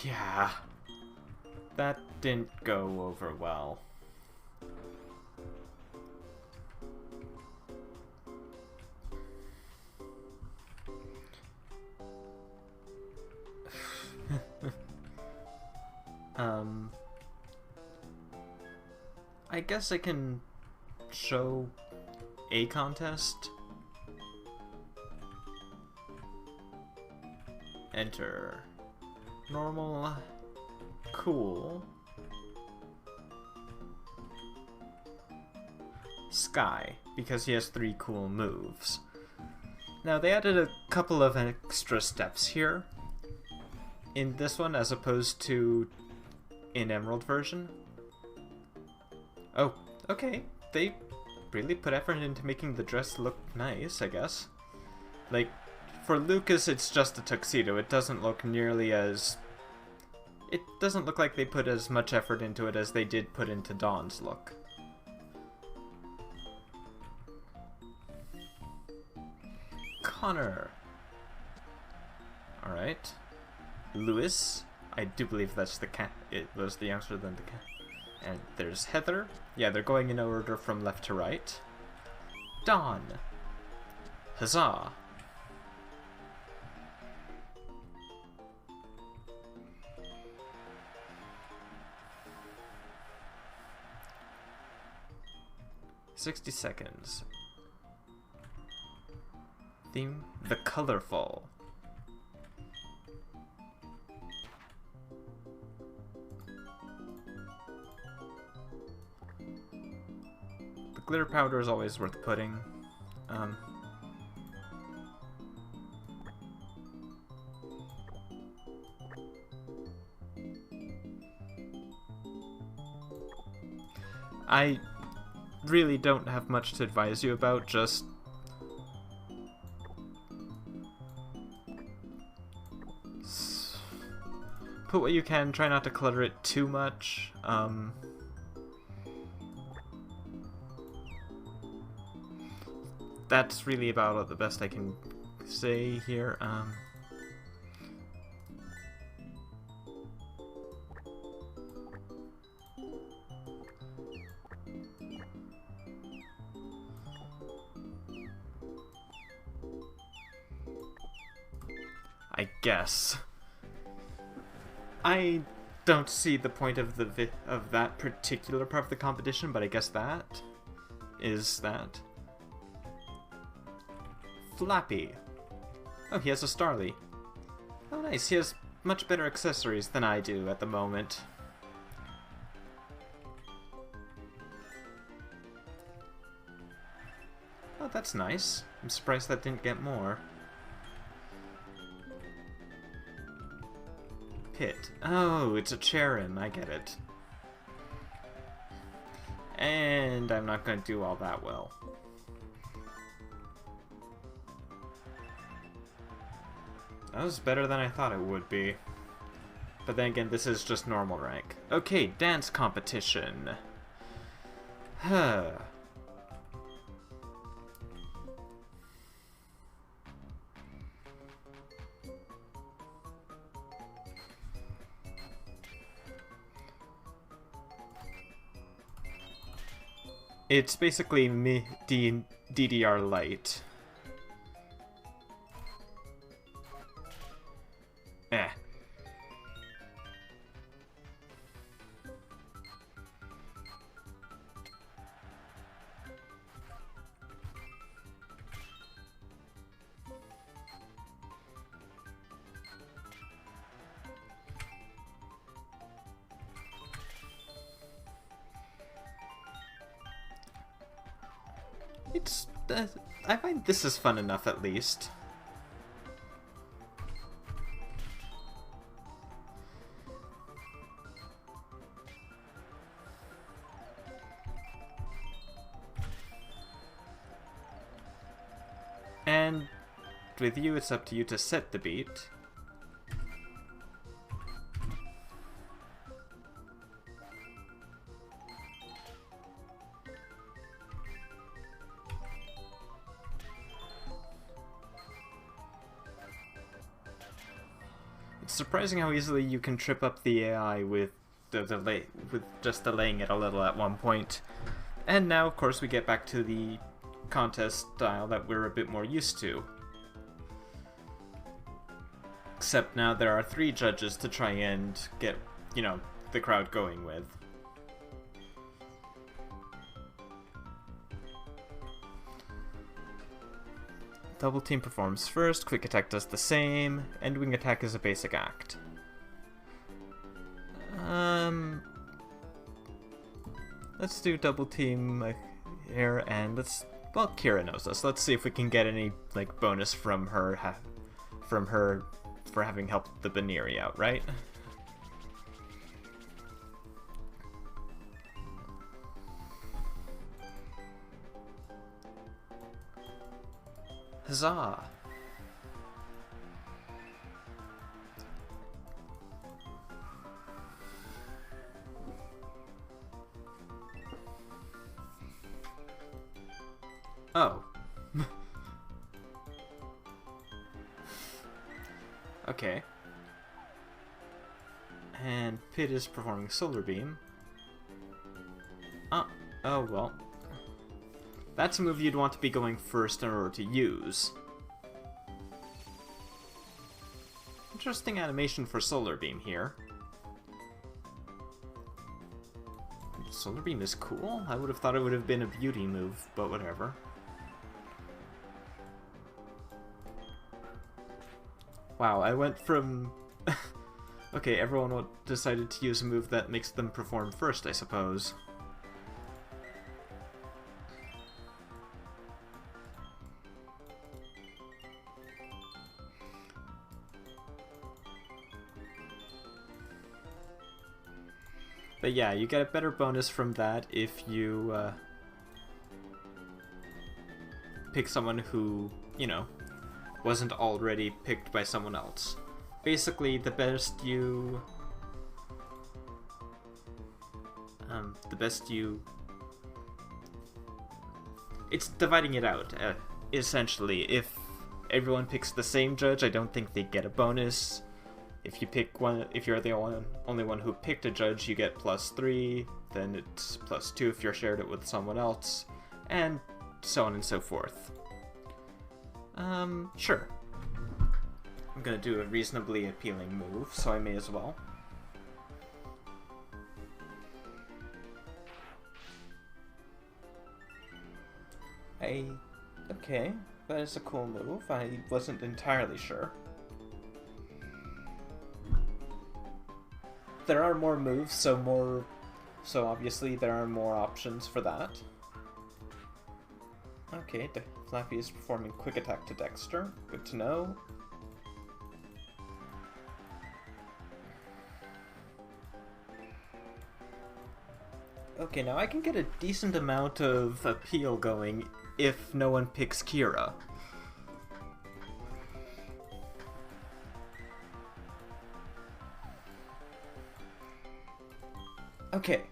Yeah. That didn't go over well. I guess I can show a contest. Enter. Normal. Cool. Sky, because he has 3 cool moves. Now they added a couple of extra steps here in this one as opposed to in Emerald version. Oh, okay. They really put effort into making the dress look nice, I guess. Like, for Lucas, it's just a tuxedo. It doesn't look nearly as... It doesn't look like they put as much effort into it as they did put into Dawn's look. Connor. Alright. Lewis. I do believe that's the cat. It was the answer than the cat. And there's Heather. Yeah, they're going in order from left to right. Dawn. Huzzah. "60 seconds. Theme: the colorful. The glitter powder is always worth putting. I really don't have much to advise you about, just put what you can, try not to clutter it too much. That's really about the best I can say here. I guess. I don't see the point of that particular part of the competition, but I guess that is that. Flappy. Oh, he has a Starly. Oh, nice. He has much better accessories than I do at the moment. Oh, that's nice. I'm surprised that didn't get more. Pit. Oh, it's a Charon. I get it. And I'm not going to do all that well. That was better than I thought it would be. But then again, this is just normal rank. Okay, dance competition. Huh. It's basically DDR Lite. Eh. It's... I find this is fun enough, at least. And with you, it's up to you to set the beat. surprising how easily you can trip up the AI with with just delaying it a little at one point. And now, of course, we get back to the contest style that we're a bit more used to. Except now there are 3 judges to try and get, you know, the crowd going with. Double team performs first, quick attack does the same, and wing attack is a basic act. Let's do double team here, and well, Kira knows us. Let's see if we can get any, like, bonus from her for having helped the Baneri out, right? Huzzah! Oh. Okay. And Pit is performing Solar Beam. Oh well. That's a move you'd want to be going first in order to use. Interesting animation for Solar Beam here. Solar Beam is cool. I would have thought it would have been a beauty move, but whatever. Wow, I went from... Okay, everyone decided to use a move that makes them perform first, I suppose. But yeah, you get a better bonus from that if you pick someone who, you know, wasn't already picked by someone else. Basically, the best you... It's dividing it out, essentially. If everyone picks the same judge, I don't think they get a bonus. If you pick one, if you're the only one who picked a judge, you get +3, then it's +2 if you're shared it with someone else, and so on and so forth. Sure. I'm gonna do a reasonably appealing move, so I may as well. Okay, that is a cool move. I wasn't entirely sure. There are more moves, so obviously there are more options for that. Okay, Flappy is performing quick attack to Dexter. Good to know. Okay, now I can get a decent amount of appeal going if no one picks Kira. Okay.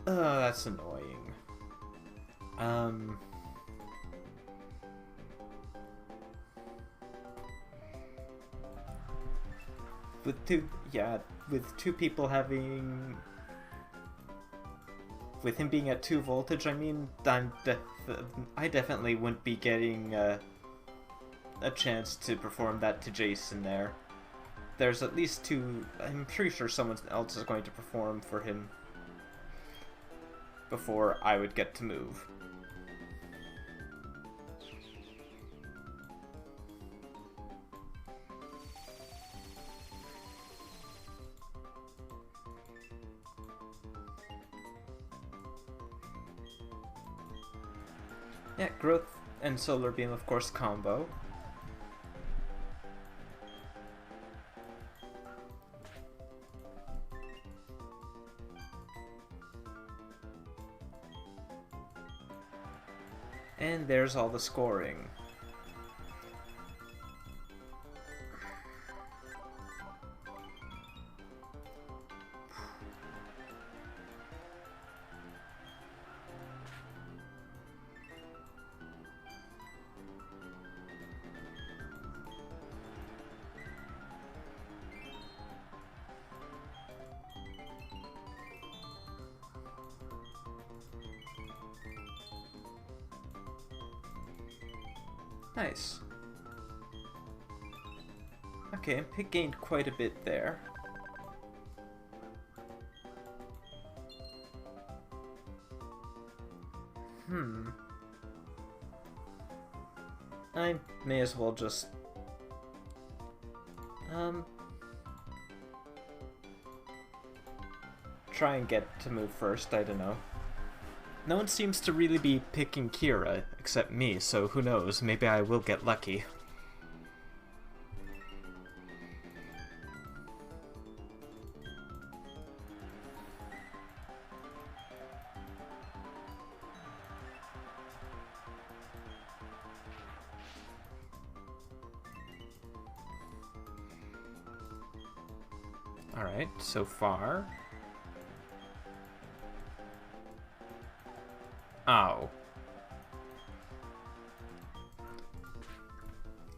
That's annoying. With two people having... With him being at 2 voltage, I mean, I definitely wouldn't be getting a chance to perform that to Jason there. There's at least 2... I'm pretty sure someone else is going to perform for him before I would get to move. Yeah, Growth and Solar Beam, of course, combo. And there's all the scoring. Nice. Okay, Pig gained quite a bit there. I may as well just... try and get to move first, I don't know. No one seems to really be picking Kira, except me, so who knows, maybe I will get lucky. Alright, so far... Oh.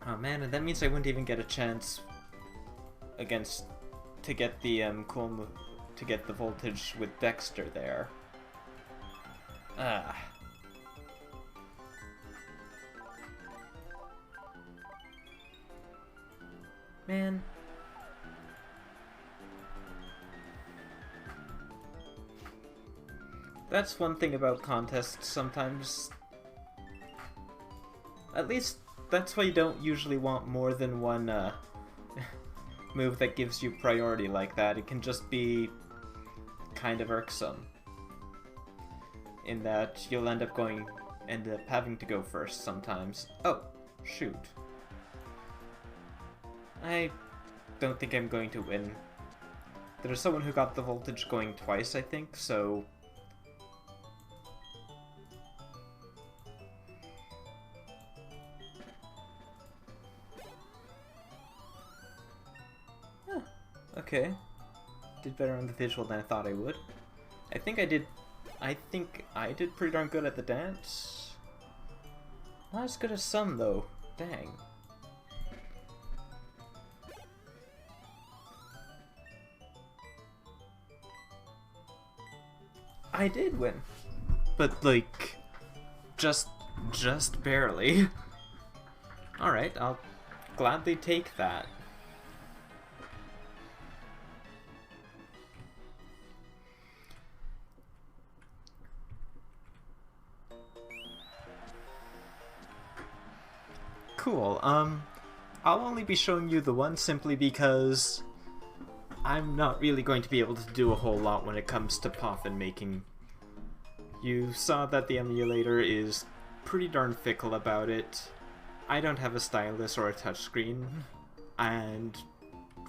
Oh man, and that means I wouldn't even get a chance against to get the to get the voltage with Dexter there. Ah. Man. That's one thing about contests sometimes. At least that's why you don't usually want more than one move that gives you priority like that. It can just be kind of irksome. In that you'll end up having to go first sometimes. Oh, shoot. I don't think I'm going to win. There's someone who got the voltage going twice, I think, so... Okay. Did better on the visual than I thought I would. I think I did pretty darn good at the dance. Not as good as some, though. Dang. I did win. But, like, just barely. Alright, I'll gladly take that. Cool, I'll only be showing you the one simply because I'm not really going to be able to do a whole lot when it comes to poffin making. You saw that the emulator is pretty darn fickle about it. I don't have a stylus or a touchscreen, and,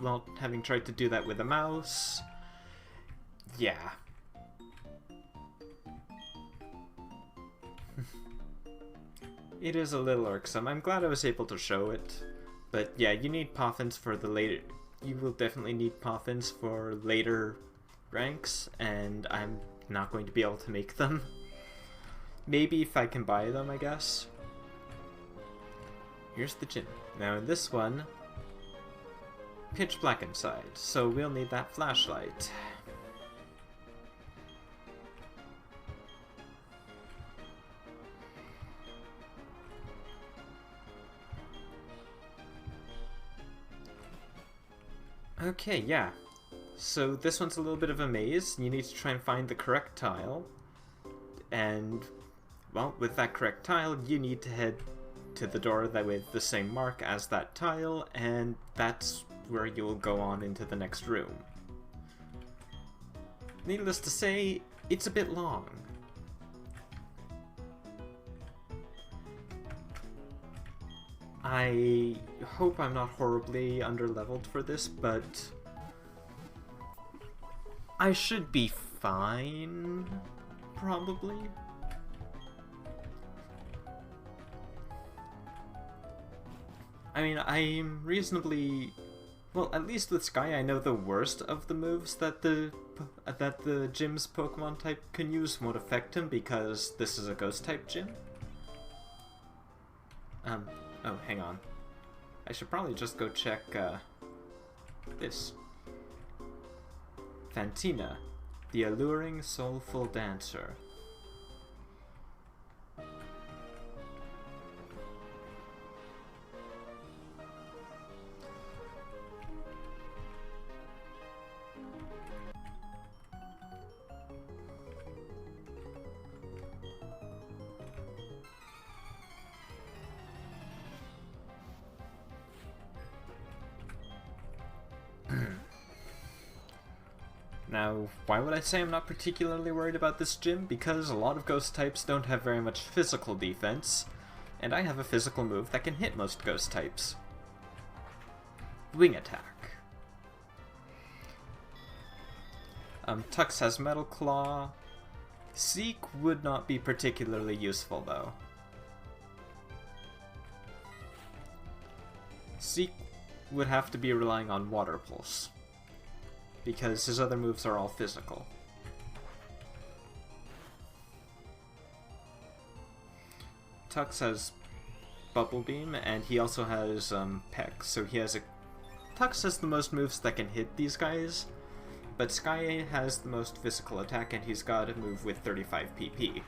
well, having tried to do that with a mouse, yeah. It is a little irksome. I'm glad I was able to show it. But yeah, you need poffins for the later... You will definitely need poffins for later ranks, and I'm not going to be able to make them. Maybe if I can buy them, I guess. Here's the gym. Now in this one, pitch black inside, so we'll need that flashlight. Okay, yeah. So this one's a little bit of a maze. You need to try and find the correct tile. And, well, with that correct tile, you need to head to the door that with the same mark as that tile, and that's where you'll go on into the next room. Needless to say, it's a bit long. I hope I'm not horribly underleveled for this, but I should be fine, probably. I mean, I'm reasonably... Well, at least with Sky, I know the worst of the moves that the gym's Pokemon type can use won't affect him because this is a ghost type gym. Oh, hang on. I should probably just go check, this. Fantina, the alluring, soulful dancer. Now, why would I say I'm not particularly worried about this gym? Because a lot of ghost types don't have very much physical defense, and I have a physical move that can hit most ghost types. Wing attack. Tux has Metal Claw. Seek would not be particularly useful, though. Seek would have to be relying on Water Pulse, because his other moves are all physical. Tux has Bubble Beam, and he also has Peck, so he has a... Tux has the most moves that can hit these guys, but Sky has the most physical attack, and he's got a move with 35 PP.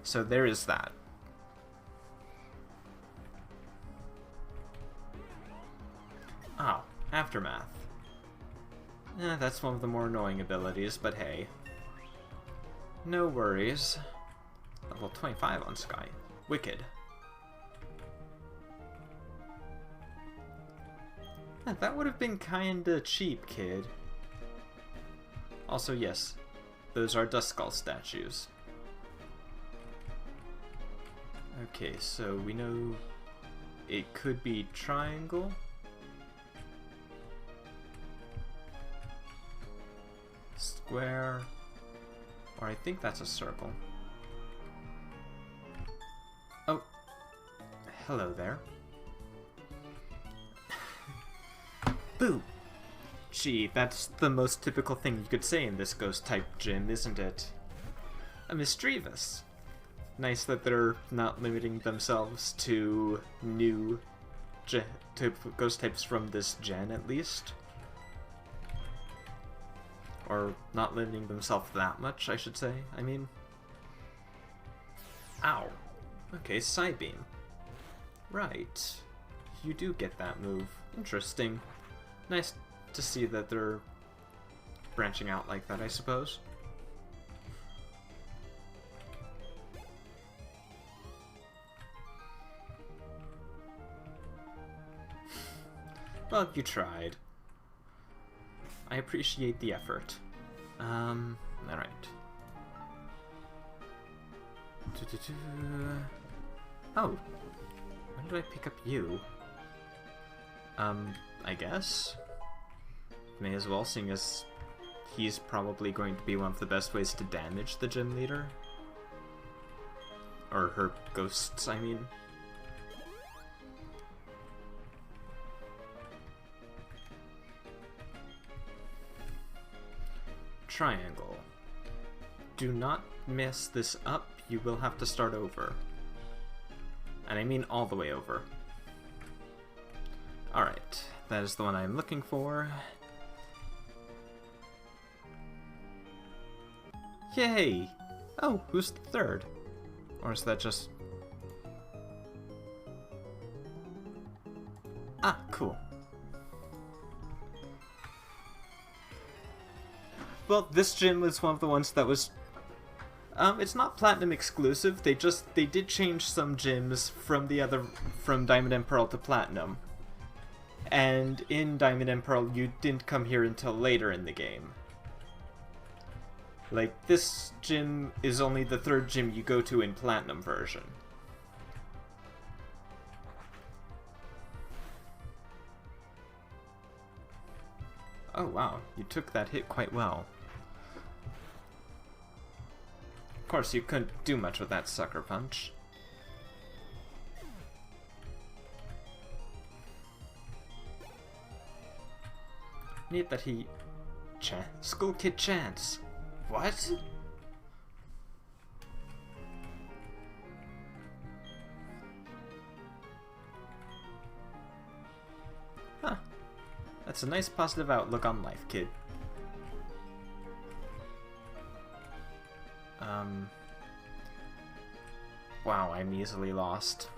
So there is that. Oh, Aftermath. That's one of the more annoying abilities, but hey. No worries. Level 25 on Sky. Wicked. That would have been kinda cheap, kid. Also, yes, those are Duskull statues. Okay, so we know it could be triangle. Square, or I think that's a circle. Oh, hello there. Boo! Gee, that's the most typical thing you could say in this ghost-type gym, isn't it? A mischievous. Nice that they're not limiting themselves to new ghost types from this gen, at least. Or not limiting themselves that much, I should say. I mean... Ow. Okay, Psybeam. Right. You do get that move. Interesting. Nice to see that they're branching out like that, I suppose. Well, you tried. I appreciate the effort. Alright. Oh. When did I pick up you? I guess? May as well, seeing as he's probably going to be one of the best ways to damage the gym leader. Or her ghosts, I mean. Triangle. Do not mess this up, you will have to start over. And I mean all the way over. Alright, that is the one I'm looking for. Yay! Oh, who's the third? Or is that just... Ah, cool. Well, this gym was one of the ones that was... it's not Platinum exclusive, they did change some gyms from Diamond and Pearl to Platinum. And in Diamond and Pearl, you didn't come here until later in the game. Like, this gym is only the third gym you go to in Platinum version. Oh wow, you took that hit quite well. Of course, you couldn't do much with that sucker punch. Neat that he... School Kid Chance. What? Huh. That's a nice positive outlook on life, kid. Wow, I'm easily lost.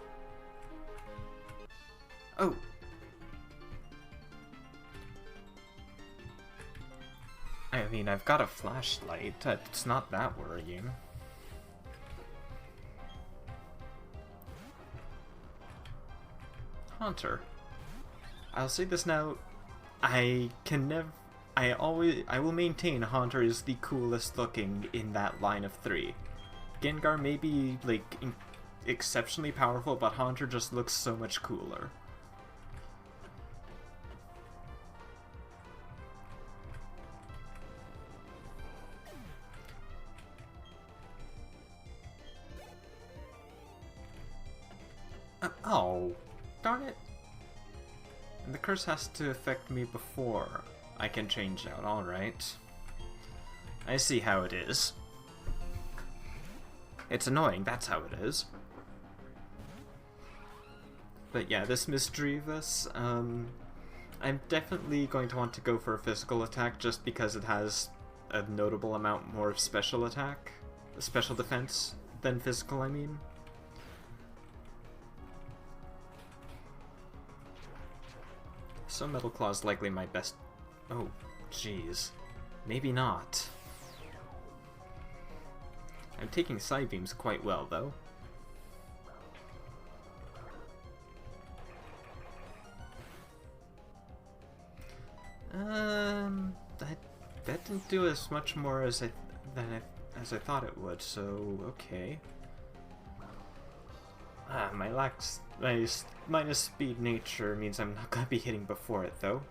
Oh! I mean, I've got a flashlight. It's not that worrying. Haunter. I'll say this now. I will maintain Haunter is the coolest looking in that line of three. Gengar may be, like, exceptionally powerful, but Haunter just looks so much cooler. Oh, darn it. And the curse has to affect me before I can change out, alright. I see how it is. It's annoying, that's how it is. But yeah, this Misdreavus, I'm definitely going to want to go for a physical attack just because it has a notable amount more of special attack, special defense, than physical, I mean. So Metal Claw is likely my best... Oh, jeez. Maybe not. I'm taking Side Beams quite well, though. That didn't do as much more as I thought it would, so okay. My minus speed nature means I'm not gonna be hitting before it, though.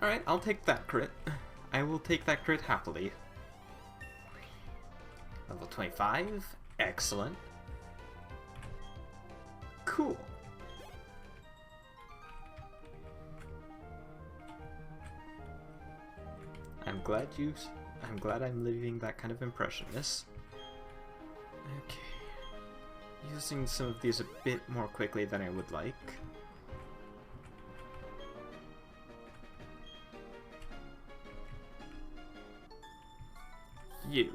Alright, I'll take that crit. I will take that crit happily. Level 25. Excellent. Cool. I'm glad I'm leaving that kind of impression, miss. Okay. Using some of these a bit more quickly than I would like. You.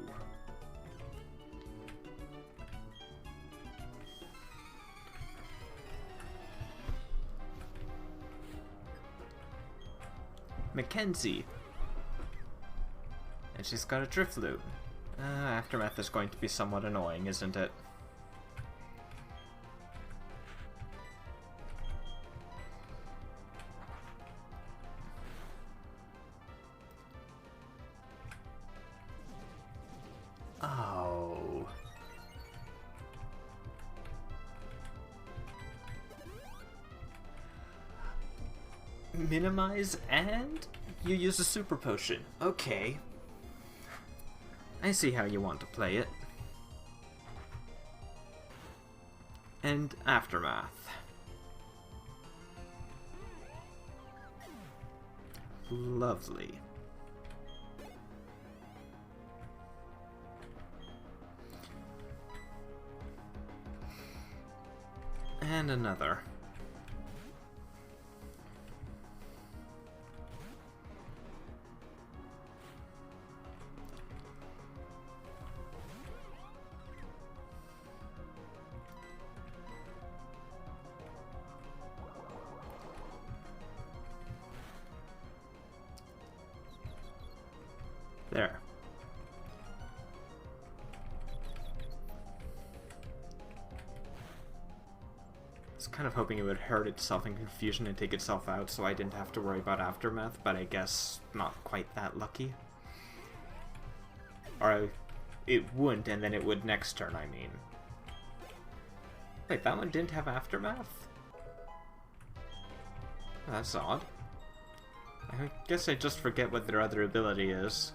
Mackenzie. And she's got a Drifloon. Aftermath is going to be somewhat annoying, isn't it? Oh. Minimize and you use a super potion. Okay. I see how you want to play it. And Aftermath. Lovely. And another. There. I was kind of hoping it would hurt itself in confusion and take itself out so I didn't have to worry about Aftermath, but I guess not quite that lucky. Or it wouldn't, and then it would next turn, I mean. Wait, that one didn't have Aftermath? That's odd. I guess I just forget what their other ability is.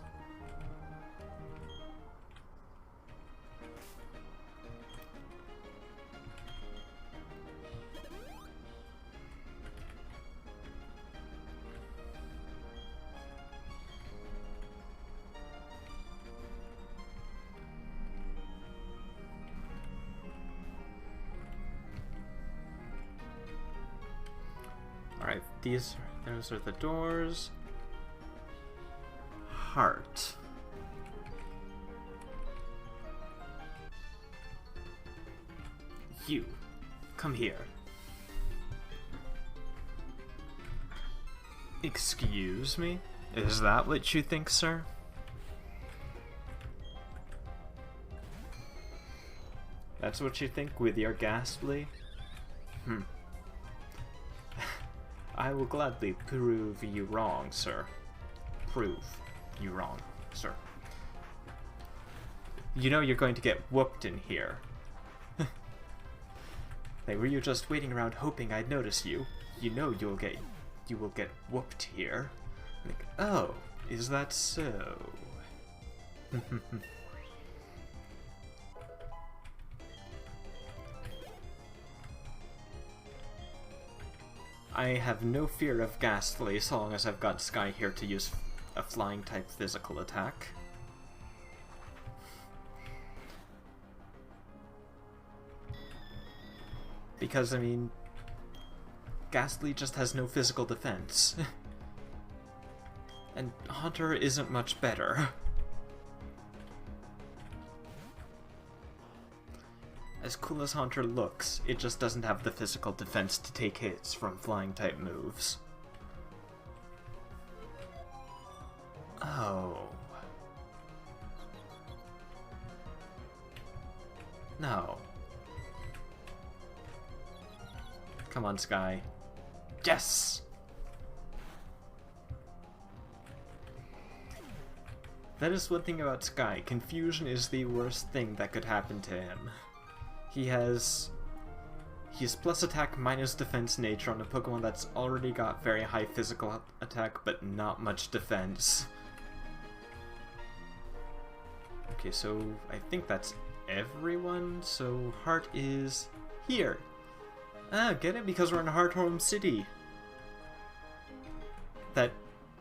Those are the doors. Heart. You, come here. Excuse me? Is that what you think, sir? That's what you think with your ghastly? I will gladly prove you wrong, sir. Prove you wrong, sir. You know you're going to get whooped in here. Like, were you just waiting around hoping I'd notice you? You know you will get whooped here. Like, oh, is that so? I have no fear of Ghastly so long as I've got Sky here to use a flying type physical attack. Because, I mean, Ghastly just has no physical defense. And Haunter isn't much better. As cool as Haunter looks, it just doesn't have the physical defense to take hits from flying type moves. Oh. No. Come on, Sky. Yes! That is one thing about Sky. Confusion is the worst thing that could happen to him. He has plus attack minus defense nature on a Pokemon that's already got very high physical attack but not much defense. Okay, so I think that's everyone. So Heart is here. Ah, get it? Because we're in Hearthome City.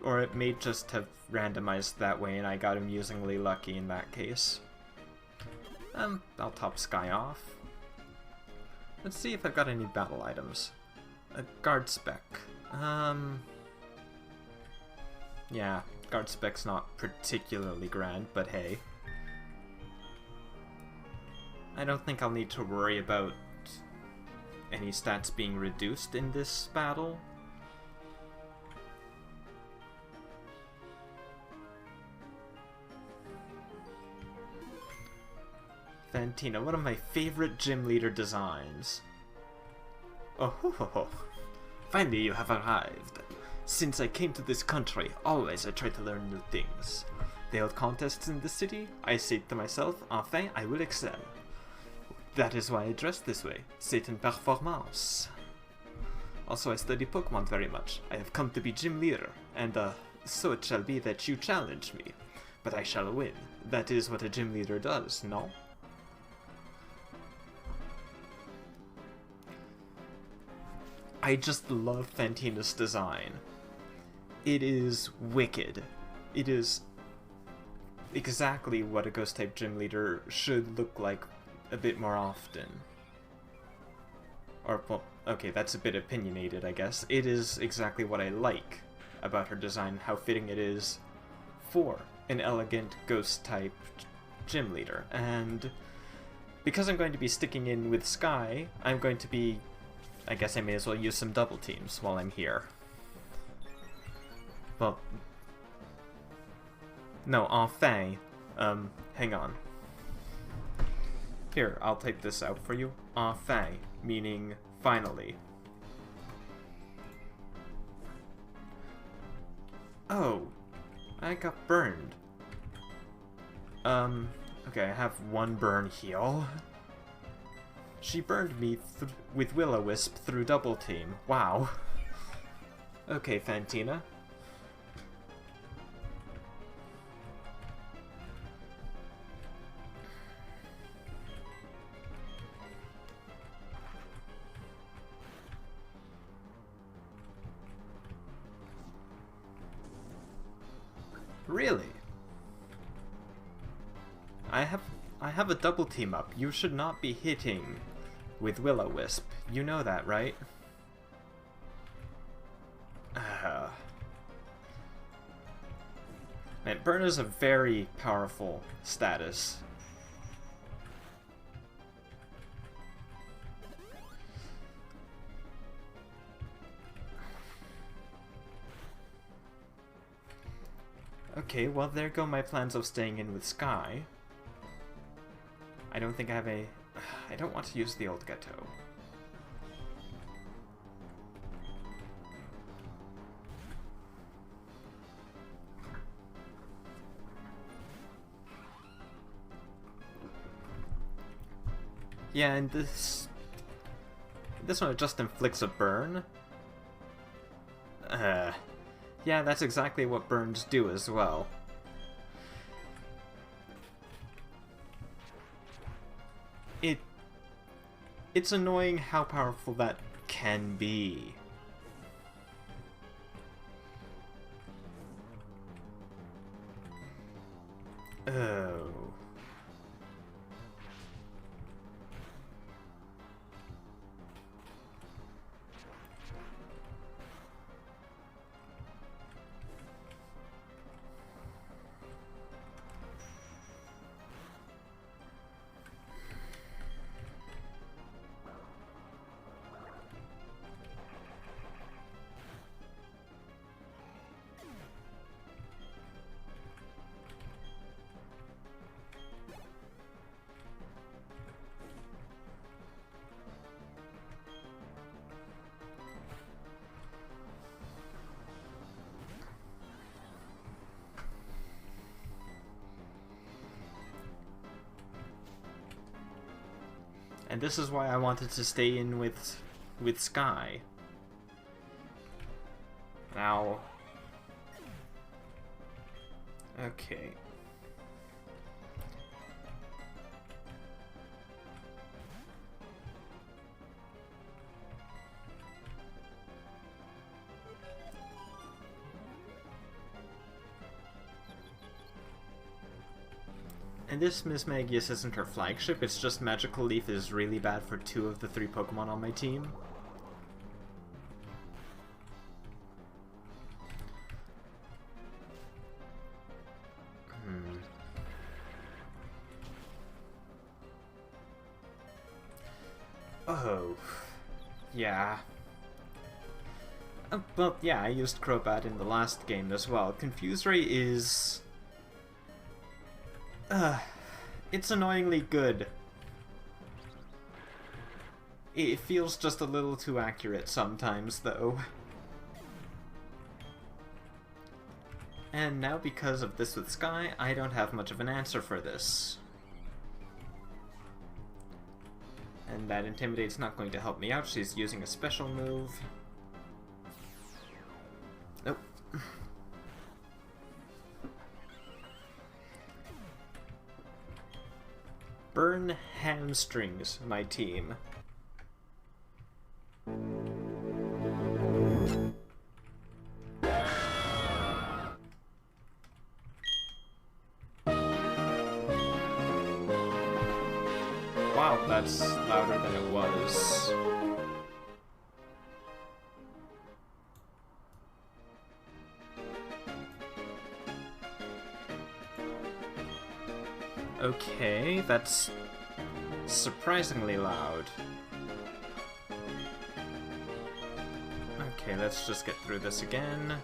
Or it may just have randomized that way and I got amusingly lucky in that case. I'll top Sky off. Let's see if I've got any battle items. A guard spec. Yeah, guard spec's not particularly grand, but hey. I don't think I'll need to worry about any stats being reduced in this battle. Fantina, one of my favorite gym leader designs. Oh ho ho ho. Finally you have arrived. Since I came to this country, always I try to learn new things. They held contests in the city, I say to myself, enfin I will excel. That is why I dress this way, c'est une performance. Also I study Pokemon very much. I have come to be gym leader, and so it shall be that you challenge me. But I shall win. That is what a gym leader does, no? I just love Fantina's design. It is wicked. It is exactly what a ghost-type gym leader should look like a bit more often. Or, well, okay, that's a bit opinionated, I guess. It is exactly what I like about her design, how fitting it is for an elegant ghost-type gym leader. And because I'm going to be sticking in with Sky, I'm going to be... I guess I may as well use some double teams while I'm here. Well... No, enfin. Hang on. Here, I'll type this out for you. Enfin, meaning finally. Oh, I got burned. Okay, I have one burn heal. She burned me with Will-O-Wisp through double team. Wow. Okay, Fantina. Really? I have a double team up. You should not be hitting with Will-O-Wisp. You know that, right? Burn is a very powerful status. Okay, well there go my plans of staying in with Sky. I don't think I have a... I don't want to use the old ghetto. Yeah, and this one just inflicts a burn. Yeah, that's exactly what burns do as well. It's annoying how powerful that can be. Oh. And this is why I wanted to stay in with Sky. Now... Okay. And this Miss Magius isn't her flagship, it's just Magical Leaf is really bad for 2 of the 3 Pokemon on my team. Oh. Yeah. Well, yeah, I used Crobat in the last game as well. Confuse Ray is... it's annoyingly good. It feels just a little too accurate sometimes, though. And now, because of this with Sky, I don't have much of an answer for this. And that Intimidate's not going to help me out, she's using a special move. Nope. Burn hamstrings my team. Wow, that's louder than it was. Okay, that's surprisingly loud. Okay, let's just get through this again.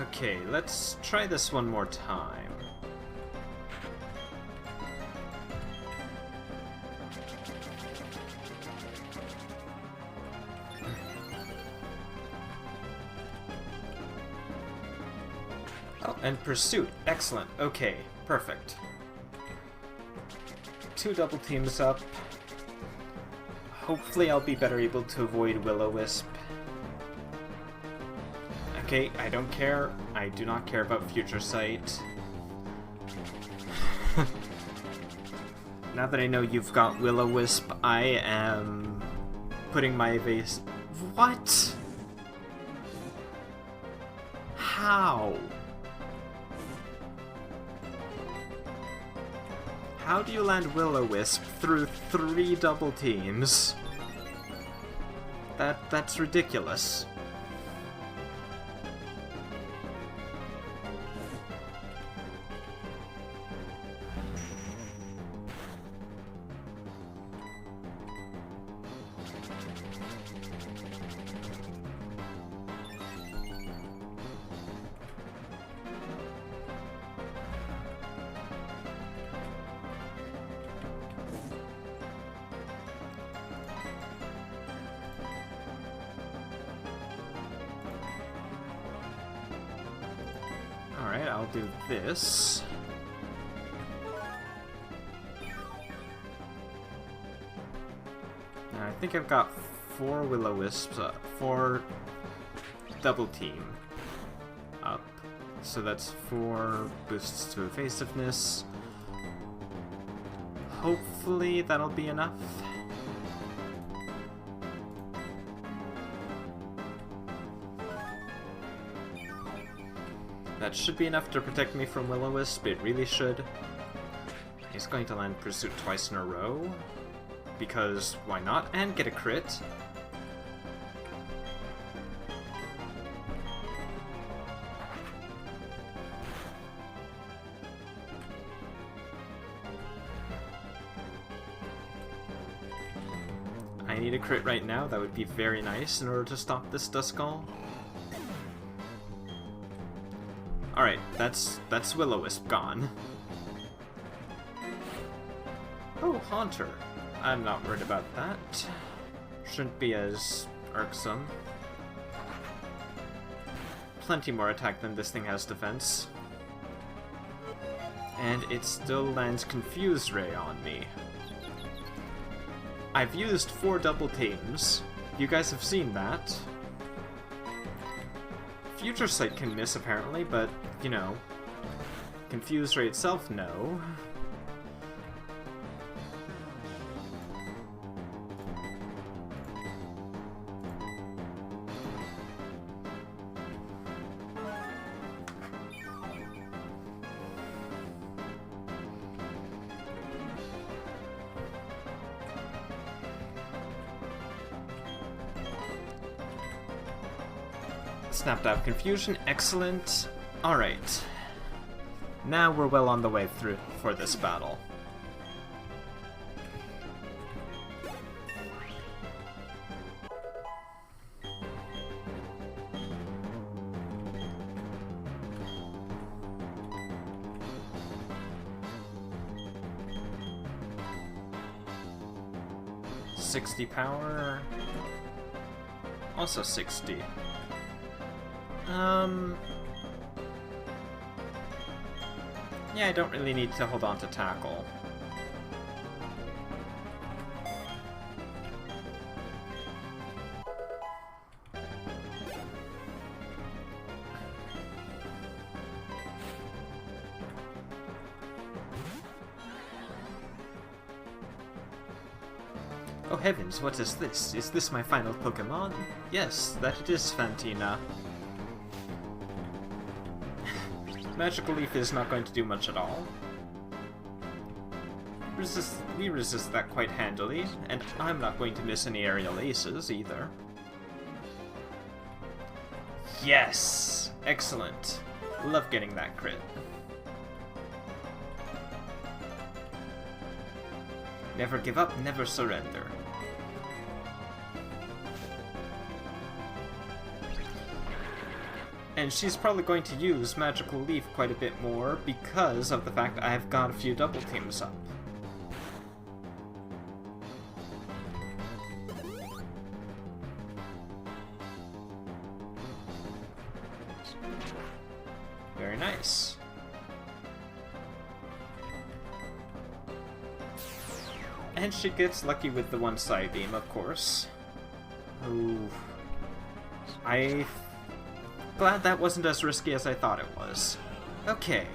Okay, let's try this one more time. Oh, and Pursuit. Excellent. Okay, perfect. 2 double teams up. Hopefully I'll be better able to avoid Will-O-Wisp. Okay, I don't care. I do not care about Future Sight. Now that I know you've got Will-O-Wisp, I am putting my base... What? How? How do you land Will-O-Wisp through 3 double teams? That's ridiculous. Alright, I'll do this. Now, I think I've got 4 Will-O-Wisps, 4 double team up. So that's 4 boosts to evasiveness. Hopefully that'll be enough. That should be enough to protect me from Will-O-Wisp, it really should. He's going to land Pursuit twice in a row, because why not, and get a crit. I need a crit right now, that would be very nice in order to stop this Duskull. Alright, that's Will-O-Wisp gone. Oh, Haunter. I'm not worried about that. Shouldn't be as irksome. Plenty more attack than this thing has defense. And it still lands Confuse Ray on me. I've used 4 double teams. You guys have seen that. Future Sight can miss, apparently, but, you know, Confuse Ray itself, no. Snapped out Confusion, excellent. Alright. Now we're well on the way through for this battle. $60 power. Also 60. Yeah, I don't really need to hold on to tackle. Oh heavens, what is this? Is this my final Pokemon? Yes, that it is, Fantina. Magical Leaf is not going to do much at all. We resist that quite handily, and I'm not going to miss any aerial aces either. Yes! Excellent. Love getting that crit. Never give up, never surrender. And she's probably going to use Magical Leaf quite a bit more because of the fact I've got a few double teams up. Very nice. And she gets lucky with the one side beam, of course. Ooh. Glad that wasn't as risky as I thought it was. Okay.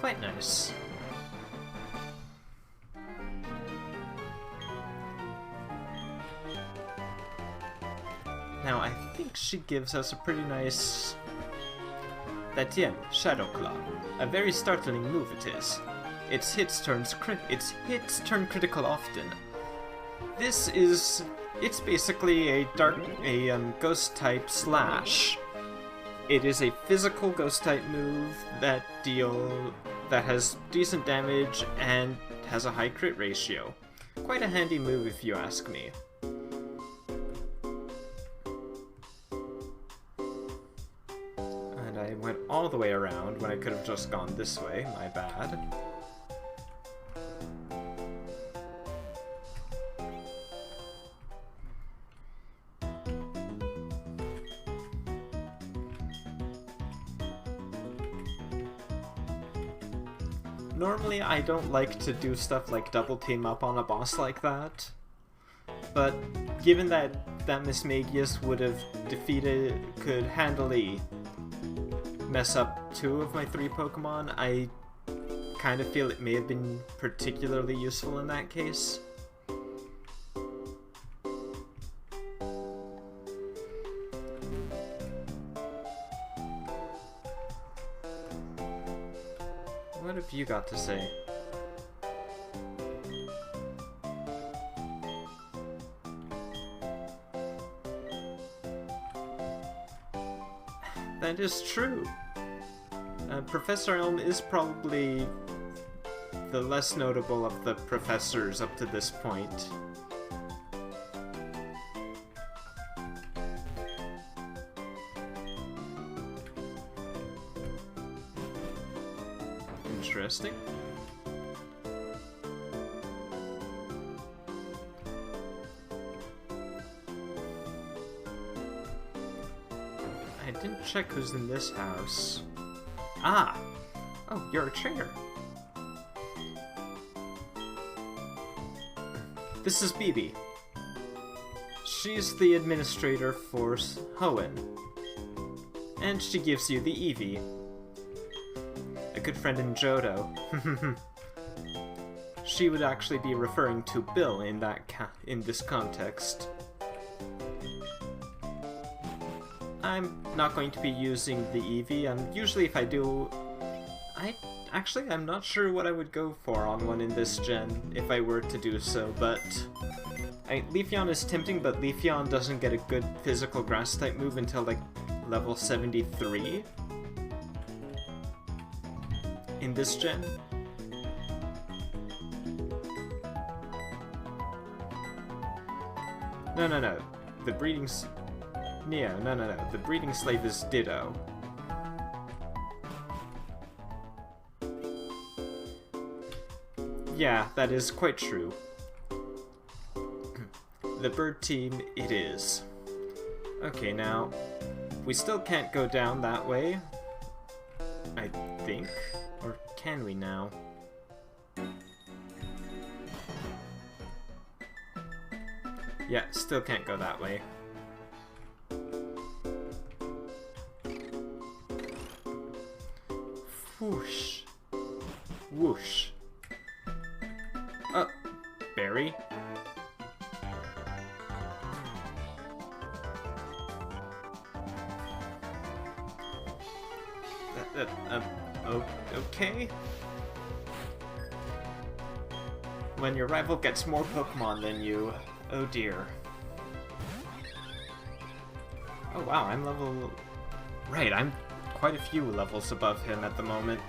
quite nice. Now, I think she gives us a pretty nice... Etienne, Shadow Claw. A very startling move it is. Its hits turn critical often. This is... It's basically a ghost type slash. It is a physical ghost type move that has decent damage and has a high crit ratio. Quite a handy move if you ask me. And I went all the way around when I could have just gone this way, my bad. Normally, I don't like to do stuff like double team up on a boss like that, but given that Miss Magius could handily mess up 2 of my 3 Pokemon, I kind of feel it may have been particularly useful in that case. What have you got to say? That is true. Professor Elm is probably the less notable of the professors up to this point. Interesting. I didn't check who's in this house. Ah! Oh, you're a trainer. This is Bibi. She's the administrator for Hoenn. And she gives you the Eevee. A good friend in Johto. She would actually be referring to Bill in this context. I'm not going to be using the Eevee, and usually if I do... I'm not sure what I would go for on one in this gen, if I were to do so, but... Leafeon is tempting, but Leafeon doesn't get a good physical grass-type move until, like, level 73? In this gen? No. The breeding's... Neo, no. The breeding slave is Ditto. Yeah, that is quite true. The bird team, it is. Okay, now, we still can't go down that way, I think. Or can we now? Yeah, still can't go that way. Whoosh. Whoosh. Oh, Barry. Okay. When your rival gets more Pokemon than you, oh dear. Oh wow, I'm level... Right, I'm quite a few levels above him at the moment.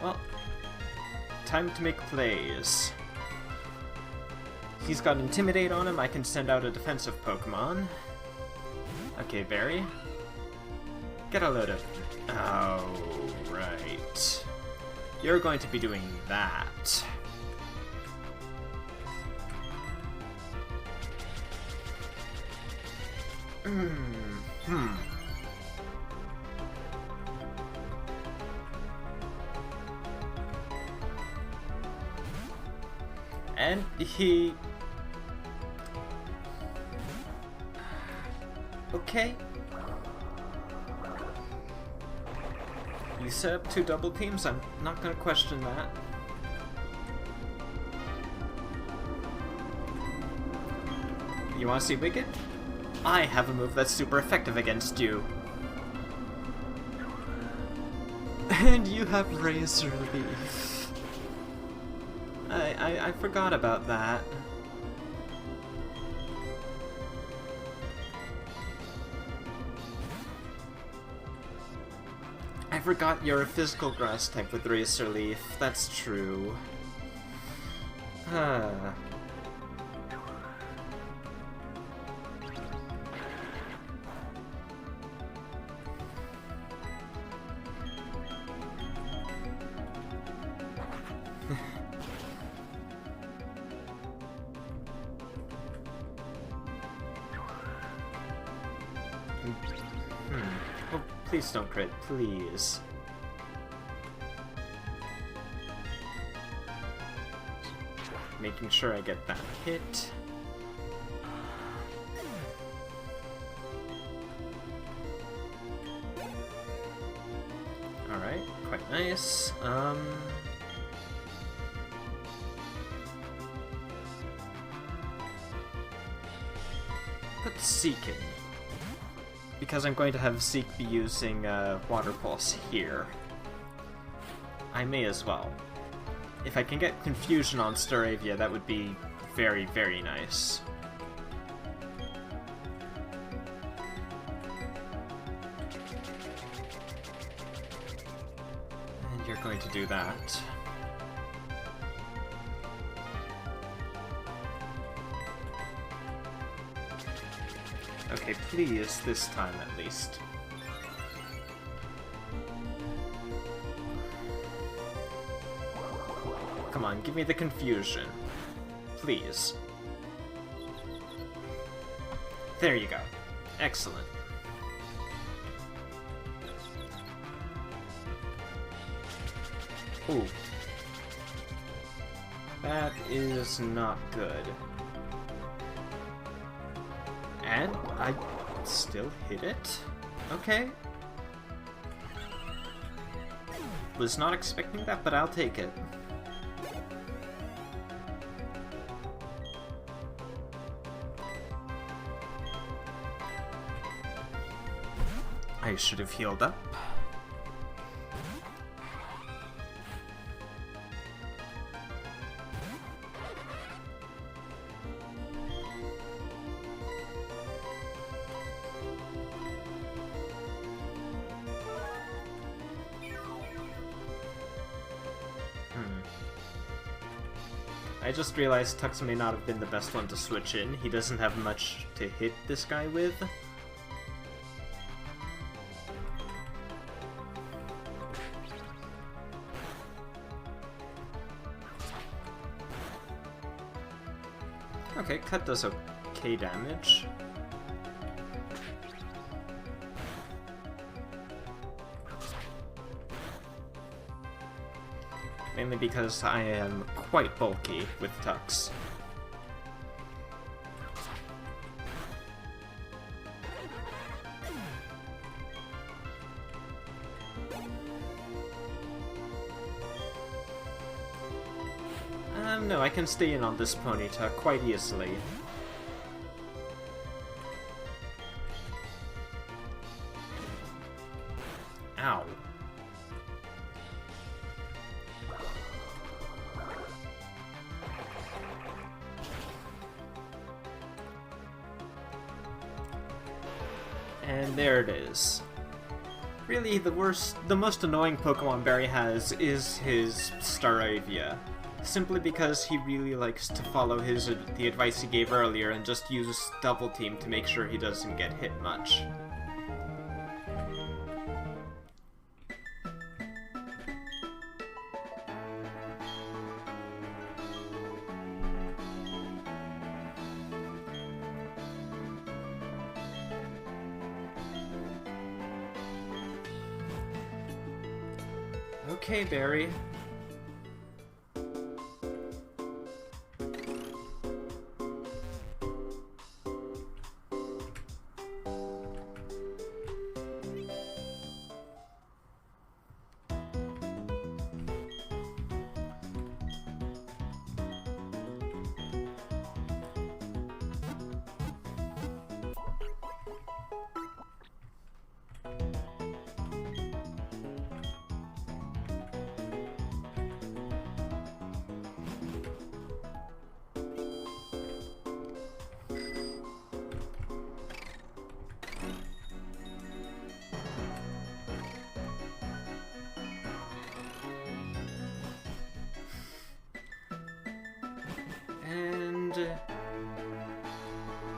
Well, time to make plays. He's got Intimidate on him, I can send out a defensive Pokemon. Okay, Barry. Get a load of... Oh, right. You're going to be doing that. And he... Okay. You set up 2 double teams, I'm not gonna question that. You wanna see Wicked? I have a move that's super effective against you. And you have Razor Leaf. I forgot about that. I forgot you're a physical grass type with Razor Leaf. That's true. Oh, please don't crit, please. Making sure I get that hit. Alright, quite nice. Put Seeking. Because I'm going to have Seek be using Water Pulse here. I may as well. If I can get Confusion on Staravia, that would be very, very nice. And you're going to do that. Okay, please, this time at least. Come on, give me the confusion. Please. There you go. Excellent. Ooh. That is not good. And I still hit it? Okay. Was not expecting that, but I'll take it. I should have healed up. I just realized Tux may not have been the best one to switch in. He doesn't have much to hit this guy with. Okay, Cut does okay damage. Mainly because I am quite bulky with Tux. No, I can stay in on this Ponyta quite easily. Ow. And there it is. Really, the most annoying Pokemon Barry has is his Staravia. Simply because he really likes to follow the advice he gave earlier and just use Double Team to make sure he doesn't get hit much. Okay, Barry.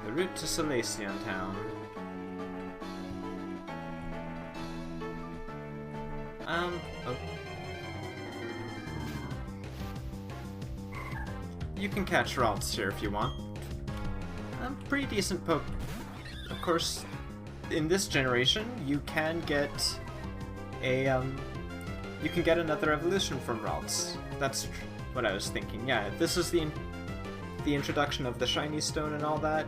the route to Salacion Town. Oh. You can catch Ralts here if you want. Pretty decent poke. Of course, in this generation, you can get a, you can get another evolution from Ralts. That's what I was thinking. Yeah, this is the introduction of the Shiny Stone and all that.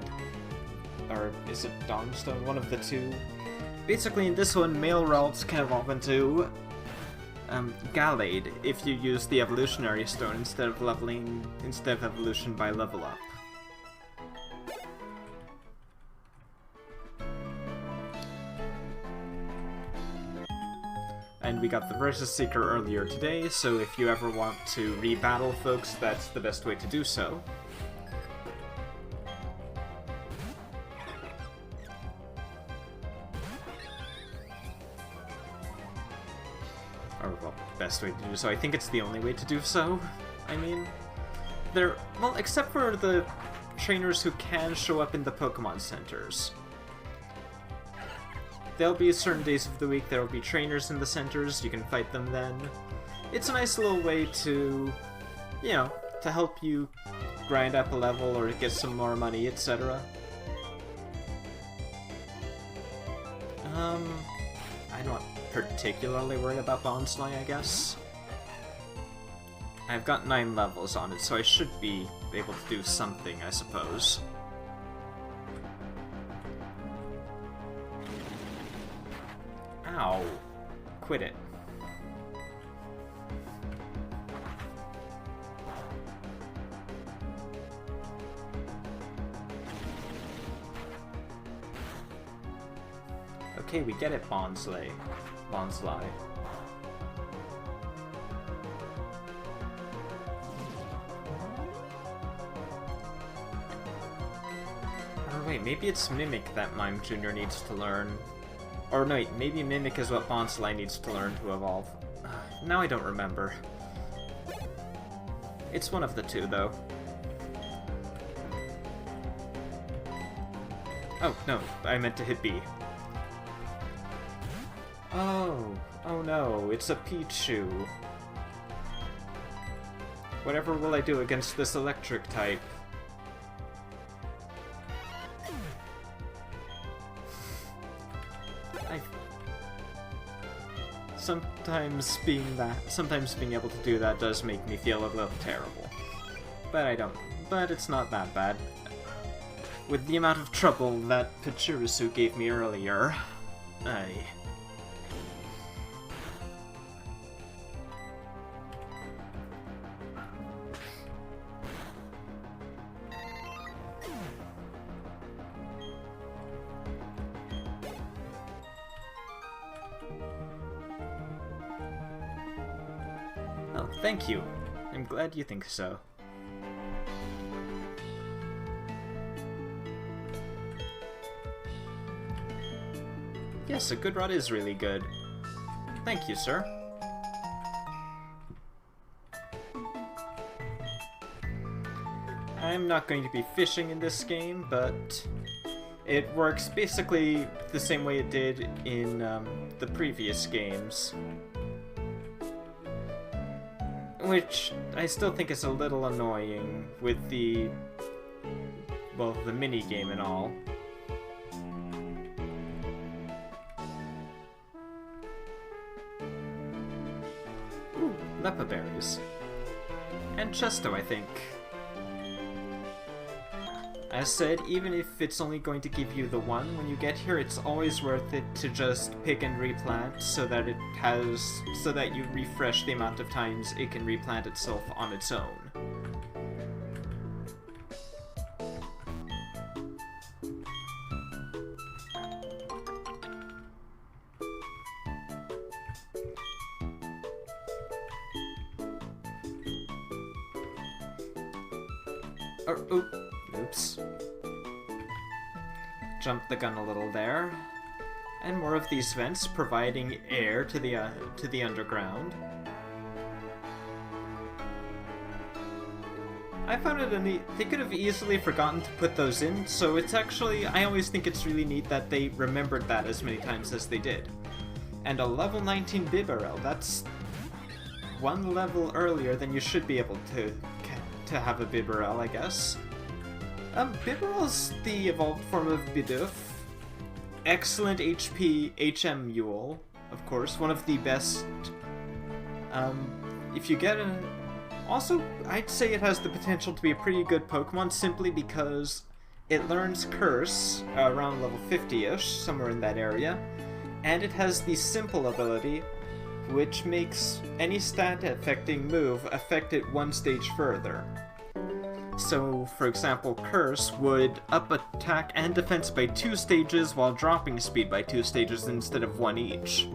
Or is it Dawn Stone? One of the two. Basically, in this one, male Ralts can evolve into Gallade if you use the evolutionary stone instead of evolution by level up. And we got the Versus Seeker earlier today, so if you ever want to rebattle folks, that's the best way to do so. Or, well, best way to do so. I think it's the only way to do so. I mean, well, except for the trainers who can show up in the Pokemon centers. There'll be certain days of the week there will be trainers in the centers, you can fight them then. It's a nice little way to, you know, to help you grind up a level or get some more money, etc. I'm not particularly worried about Bonsly, I guess. I've got 9 levels on it, so I should be able to do something, I suppose. Ow. Quit it. Okay, we get it, Bonsly. Oh wait, maybe it's Mimic that Mime Jr. needs to learn. Or no, wait, maybe Mimic is what Bonsly needs to learn to evolve. Now I don't remember. It's one of the two, though. Oh, no, I meant to hit B. Oh no, it's a Pichu. Whatever will I do against this electric type? Sometimes being able to do that does make me feel a little terrible. But it's not that bad. With the amount of trouble that Pachirisu gave me earlier, Oh, thank you. I'm glad you think so. Yes, a good rod is really good. Thank you, sir. I'm not going to be fishing in this game, but it works basically the same way it did in the previous games. Which I still think is a little annoying with the, well, the mini-game and all. Ooh, Lepa berries. And Chesto, I think. As said, even if it's only going to give you the one when you get here, it's always worth it to just pick and replant so that you refresh the amount of times it can replant itself on its own. Oops. Jumped the gun a little there. And more of these vents providing air to the underground. I found it a neat... They could have easily forgotten to put those in, so it's actually... I always think it's really neat that they remembered that as many times as they did. And a level 19 Bibarel, that's one level earlier than you should be able to have a Bibarel, I guess. Bibarel's the evolved form of Bidoof. Excellent HP HM Mule, of course, one of the best. If you get a... Also, I'd say it has the potential to be a pretty good Pokemon simply because it learns Curse around level 50-ish, somewhere in that area, and it has the Simple ability, which makes any stat-affecting move affect it one stage further. So, for example, Curse would up attack and defense by 2 stages while dropping speed by 2 stages instead of 1 each.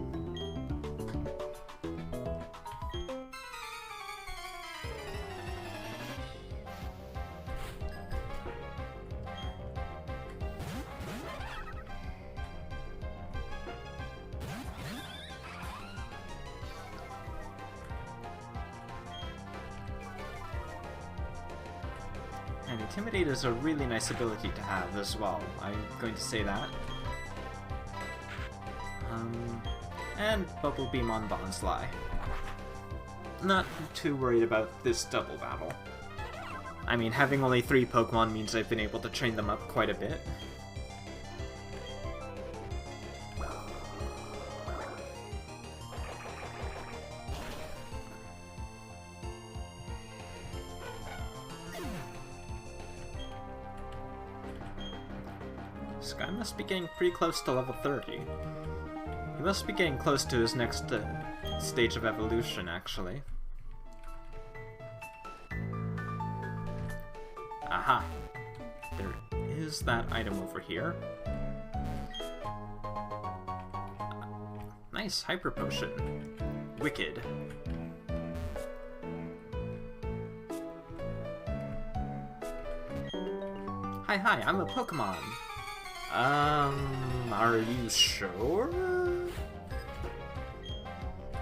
And Intimidate is a really nice ability to have as well, I'm going to say that. And Bubble Beam on Bonsly. Not too worried about this double battle. I mean, having only 3 Pokemon means I've been able to train them up quite a bit. Sky must be getting pretty close to level 30. He must be getting close to his next stage of evolution, actually. Aha! There is that item over here. Nice, Hyper Potion. Wicked. Hi, I'm a Pokemon! Are you sure?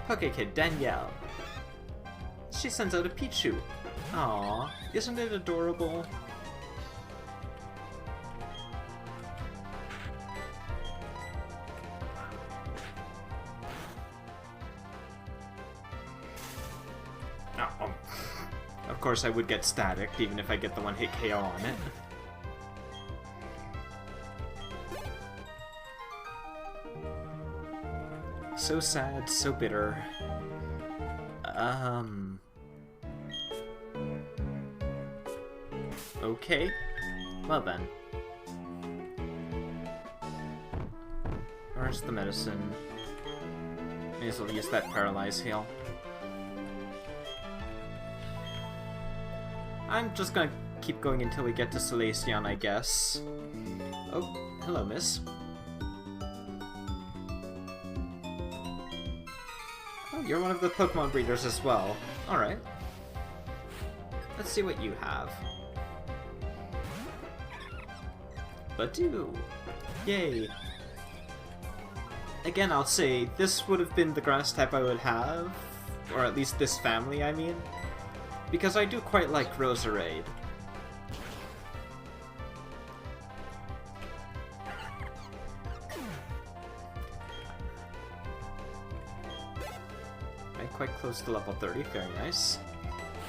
Pokekid Danielle. She sends out a Pichu. Aww, isn't it adorable? Oh, of course I would get static, even if I get the one-hit KO on it. So sad, so bitter. Okay. Well then. Where's the medicine? May as well use that Paralyze Heal. I'm just gonna keep going until we get to Solaceon, I guess. Oh, hello, miss. You're one of the Pokemon breeders as well. Alright. Let's see what you have. Badoo! Yay! Again, I'll say, this would have been the grass type I would have, or at least this family, I mean, because I do quite like Roserade. Quite close to level 30, very nice.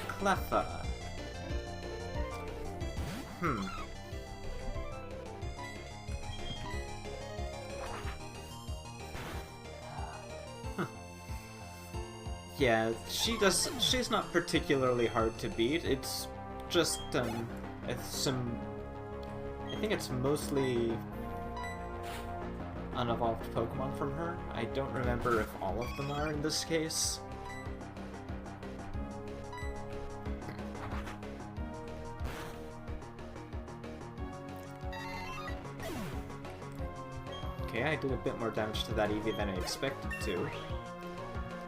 Cleffa. Yeah, she's not particularly hard to beat, it's just, I think it's mostly unevolved Pokemon from her. I don't remember if all of them are in this case. Okay, I did a bit more damage to that Eevee than I expected to.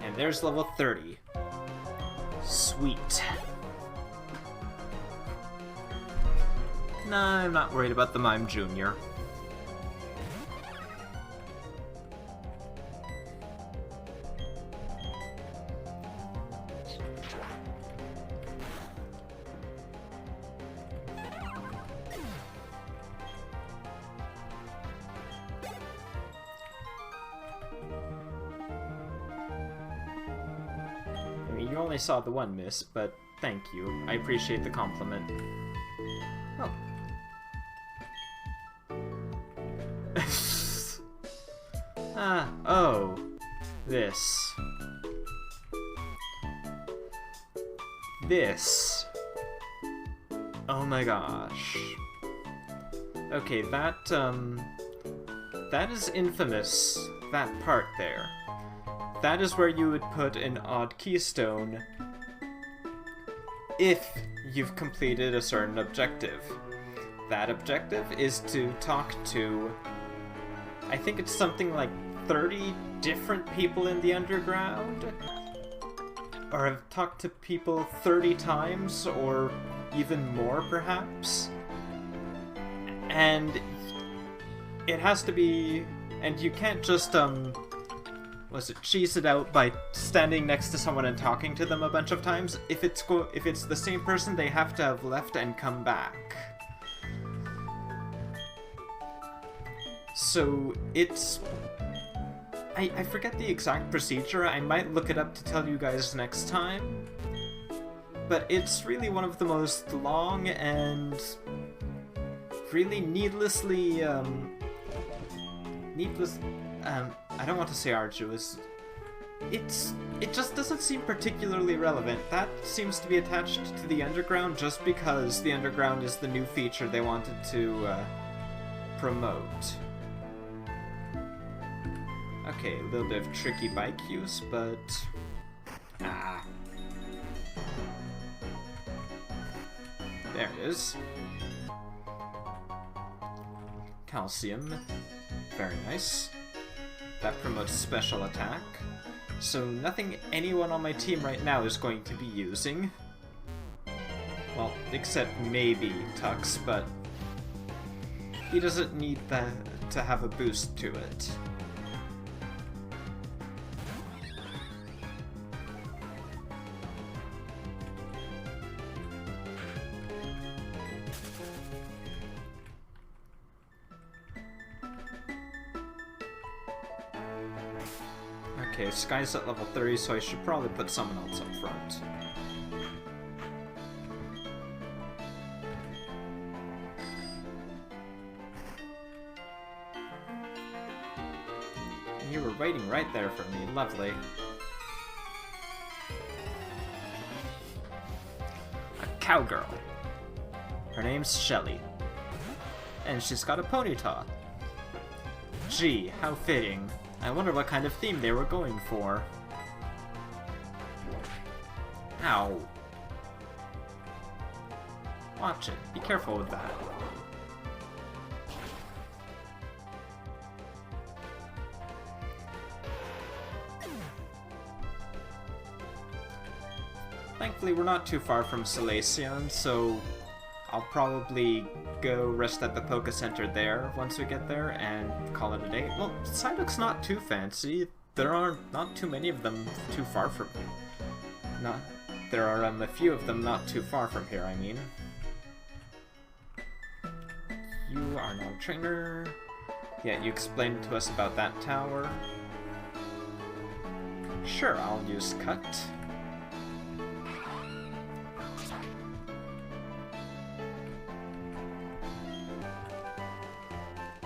And there's level 30. Sweet. Nah, I'm not worried about the Mime Jr. you only saw the one miss, but thank you. I appreciate the compliment. Oh. Oh. This. This. Oh my gosh. Okay, that is infamous, that part there. That is where you would put an odd keystone if you've completed a certain objective. That objective is to talk to, I think it's something like 30 different people in the underground? Or have talked to people 30 times, or even more perhaps? And it has to be, and you can't just, cheese it out by standing next to someone and talking to them a bunch of times. If it's the same person, they have to have left and come back. So it's... I forget the exact procedure. I might look it up to tell you guys next time. But it's really one of the most long and really needlessly, I don't want to say arduous. It just doesn't seem particularly relevant. That seems to be attached to the underground just because the underground is the new feature they wanted to promote. Okay, a little bit of tricky bike use, but... There it is. Calcium. Very nice. That promotes special attack. So nothing anyone on my team right now is going to be using. Well, except maybe Tux, but he doesn't need that to have a boost to it. Okay, Sky's at level 30, so I should probably put someone else up front. You were waiting right there for me, lovely. A cowgirl. Her name's Shelly. And she's got a ponytail. Gee, how fitting. I wonder what kind of theme they were going for. Ow. Watch it. Be careful with that. Thankfully, we're not too far from Salacion, so I'll probably go rest at the Poké Center there once we get there and call it a day. Well, Psyduck's not too fancy. There are not too many of them too far from... There are a few of them not too far from here, I mean. You are not a trainer. Yeah, you explained to us about that tower. Sure, I'll use Cut.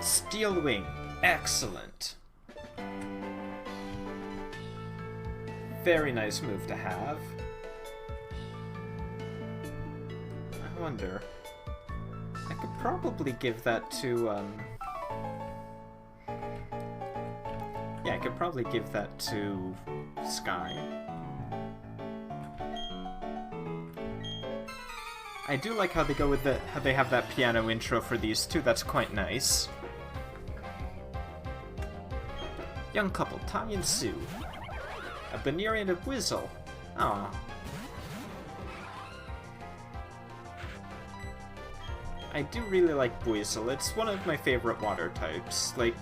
Steel Wing. Excellent. Very nice move to have. I wonder... I could probably give that to, Yeah, I could probably give that to Sky. I do like how they go with how they have that piano intro for these two. That's quite nice. Young couple, Ty and Sue. A Baneri and a Bwizzle. Aw. I do really like Bwizzle. It's one of my favorite water types. Like,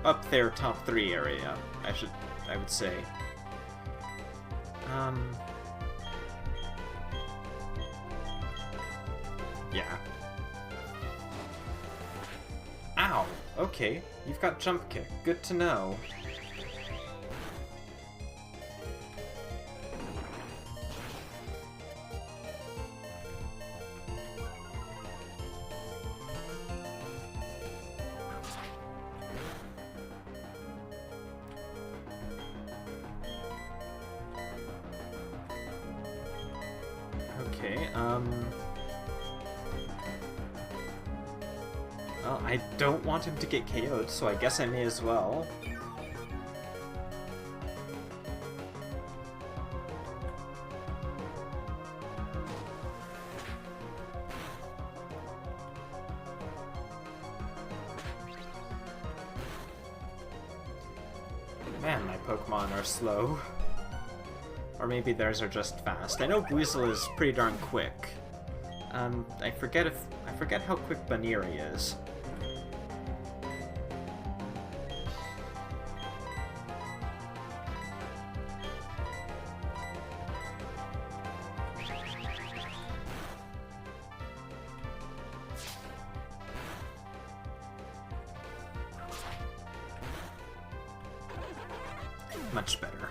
up there, top 3 area, I would say. Yeah. Ow! Okay, you've got jump kick. Good to know. Well, I don't want him to get KO'd, so I guess I may as well. Man, my Pokemon are slow. Or maybe theirs are just fast. I know Weasel is pretty darn quick. I forget how quick Baniri is. Much better.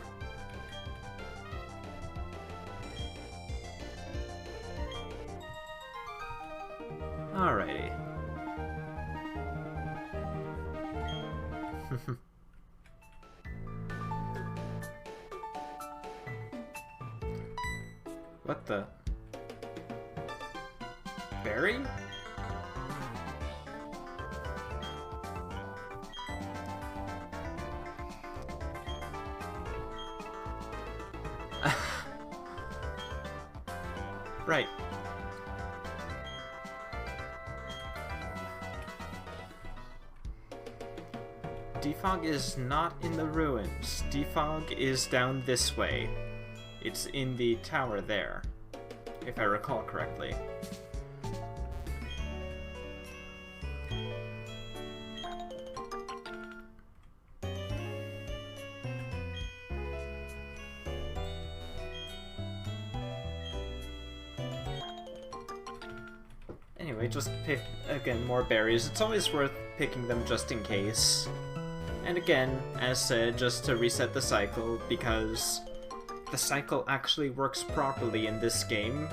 Alrighty. What the? Berry? Right. Defog is not in the ruins. Defog is down this way. It's in the tower there, if I recall correctly. Anyway, just pick, again, more berries. It's always worth picking them just in case. And again, as said, just to reset the cycle, because the cycle actually works properly in this game.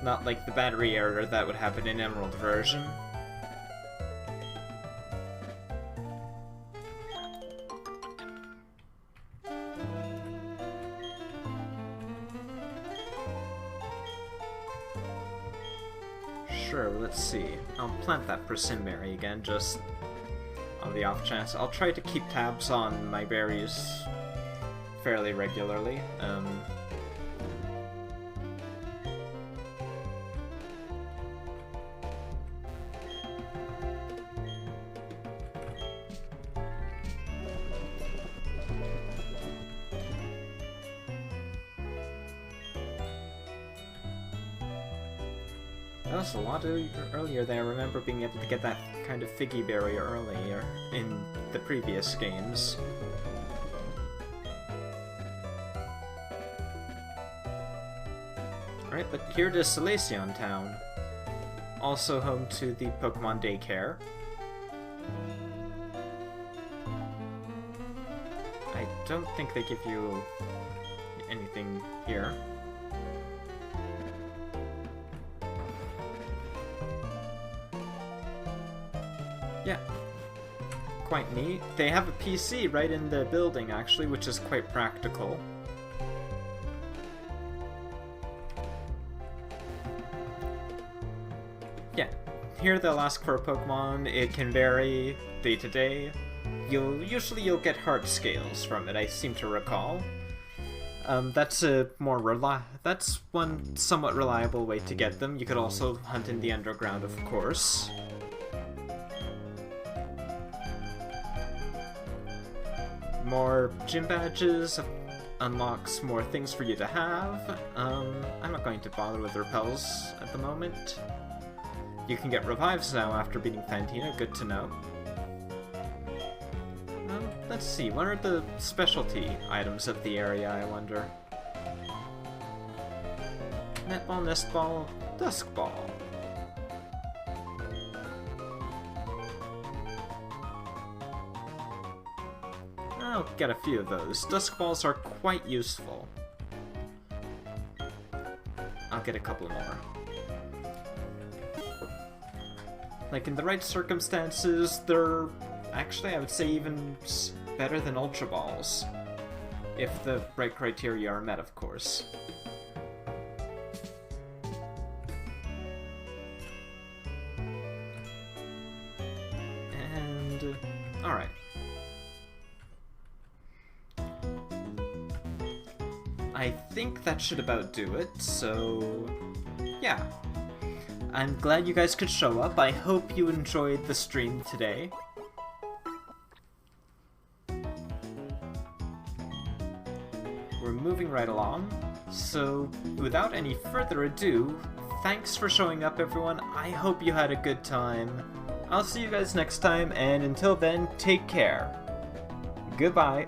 Not like the battery error that would happen in Emerald version. Sure, let's see. I'll plant that Persimberry again, just on the off chance. I'll try to keep tabs on my berries fairly regularly. That was a lot earlier than I remember being able to get that kind of figgy berry earlier in the previous games. Alright, but here to Solaceon Town. Also home to the Pokemon Daycare. I don't think they give you anything here. Yeah, quite neat. They have a PC right in the building, actually, which is quite practical. Yeah, here they'll ask for a Pokemon. It can vary day to day. Usually you'll get heart scales from it, I seem to recall. That's one somewhat reliable way to get them. You could also hunt in the underground, of course. More gym badges unlocks more things for you to have. I'm not going to bother with repels at the moment. You can get revives now after beating Fantina, good to know. Let's see, what are the specialty items of the area, I wonder? Netball, Nestball, Duskball. I'll get a few of those. Duskballs are quite useful. I'll get a couple more. Like, in the right circumstances, they're actually, I would say, even better than Ultra Balls. If the right criteria are met, of course. and... alright. I think that should about do it, so... yeah. I'm glad you guys could show up. I hope you enjoyed the stream today. We're moving right along, so without any further ado, thanks for showing up, everyone. I hope you had a good time. I'll see you guys next time, and until then, take care. Goodbye.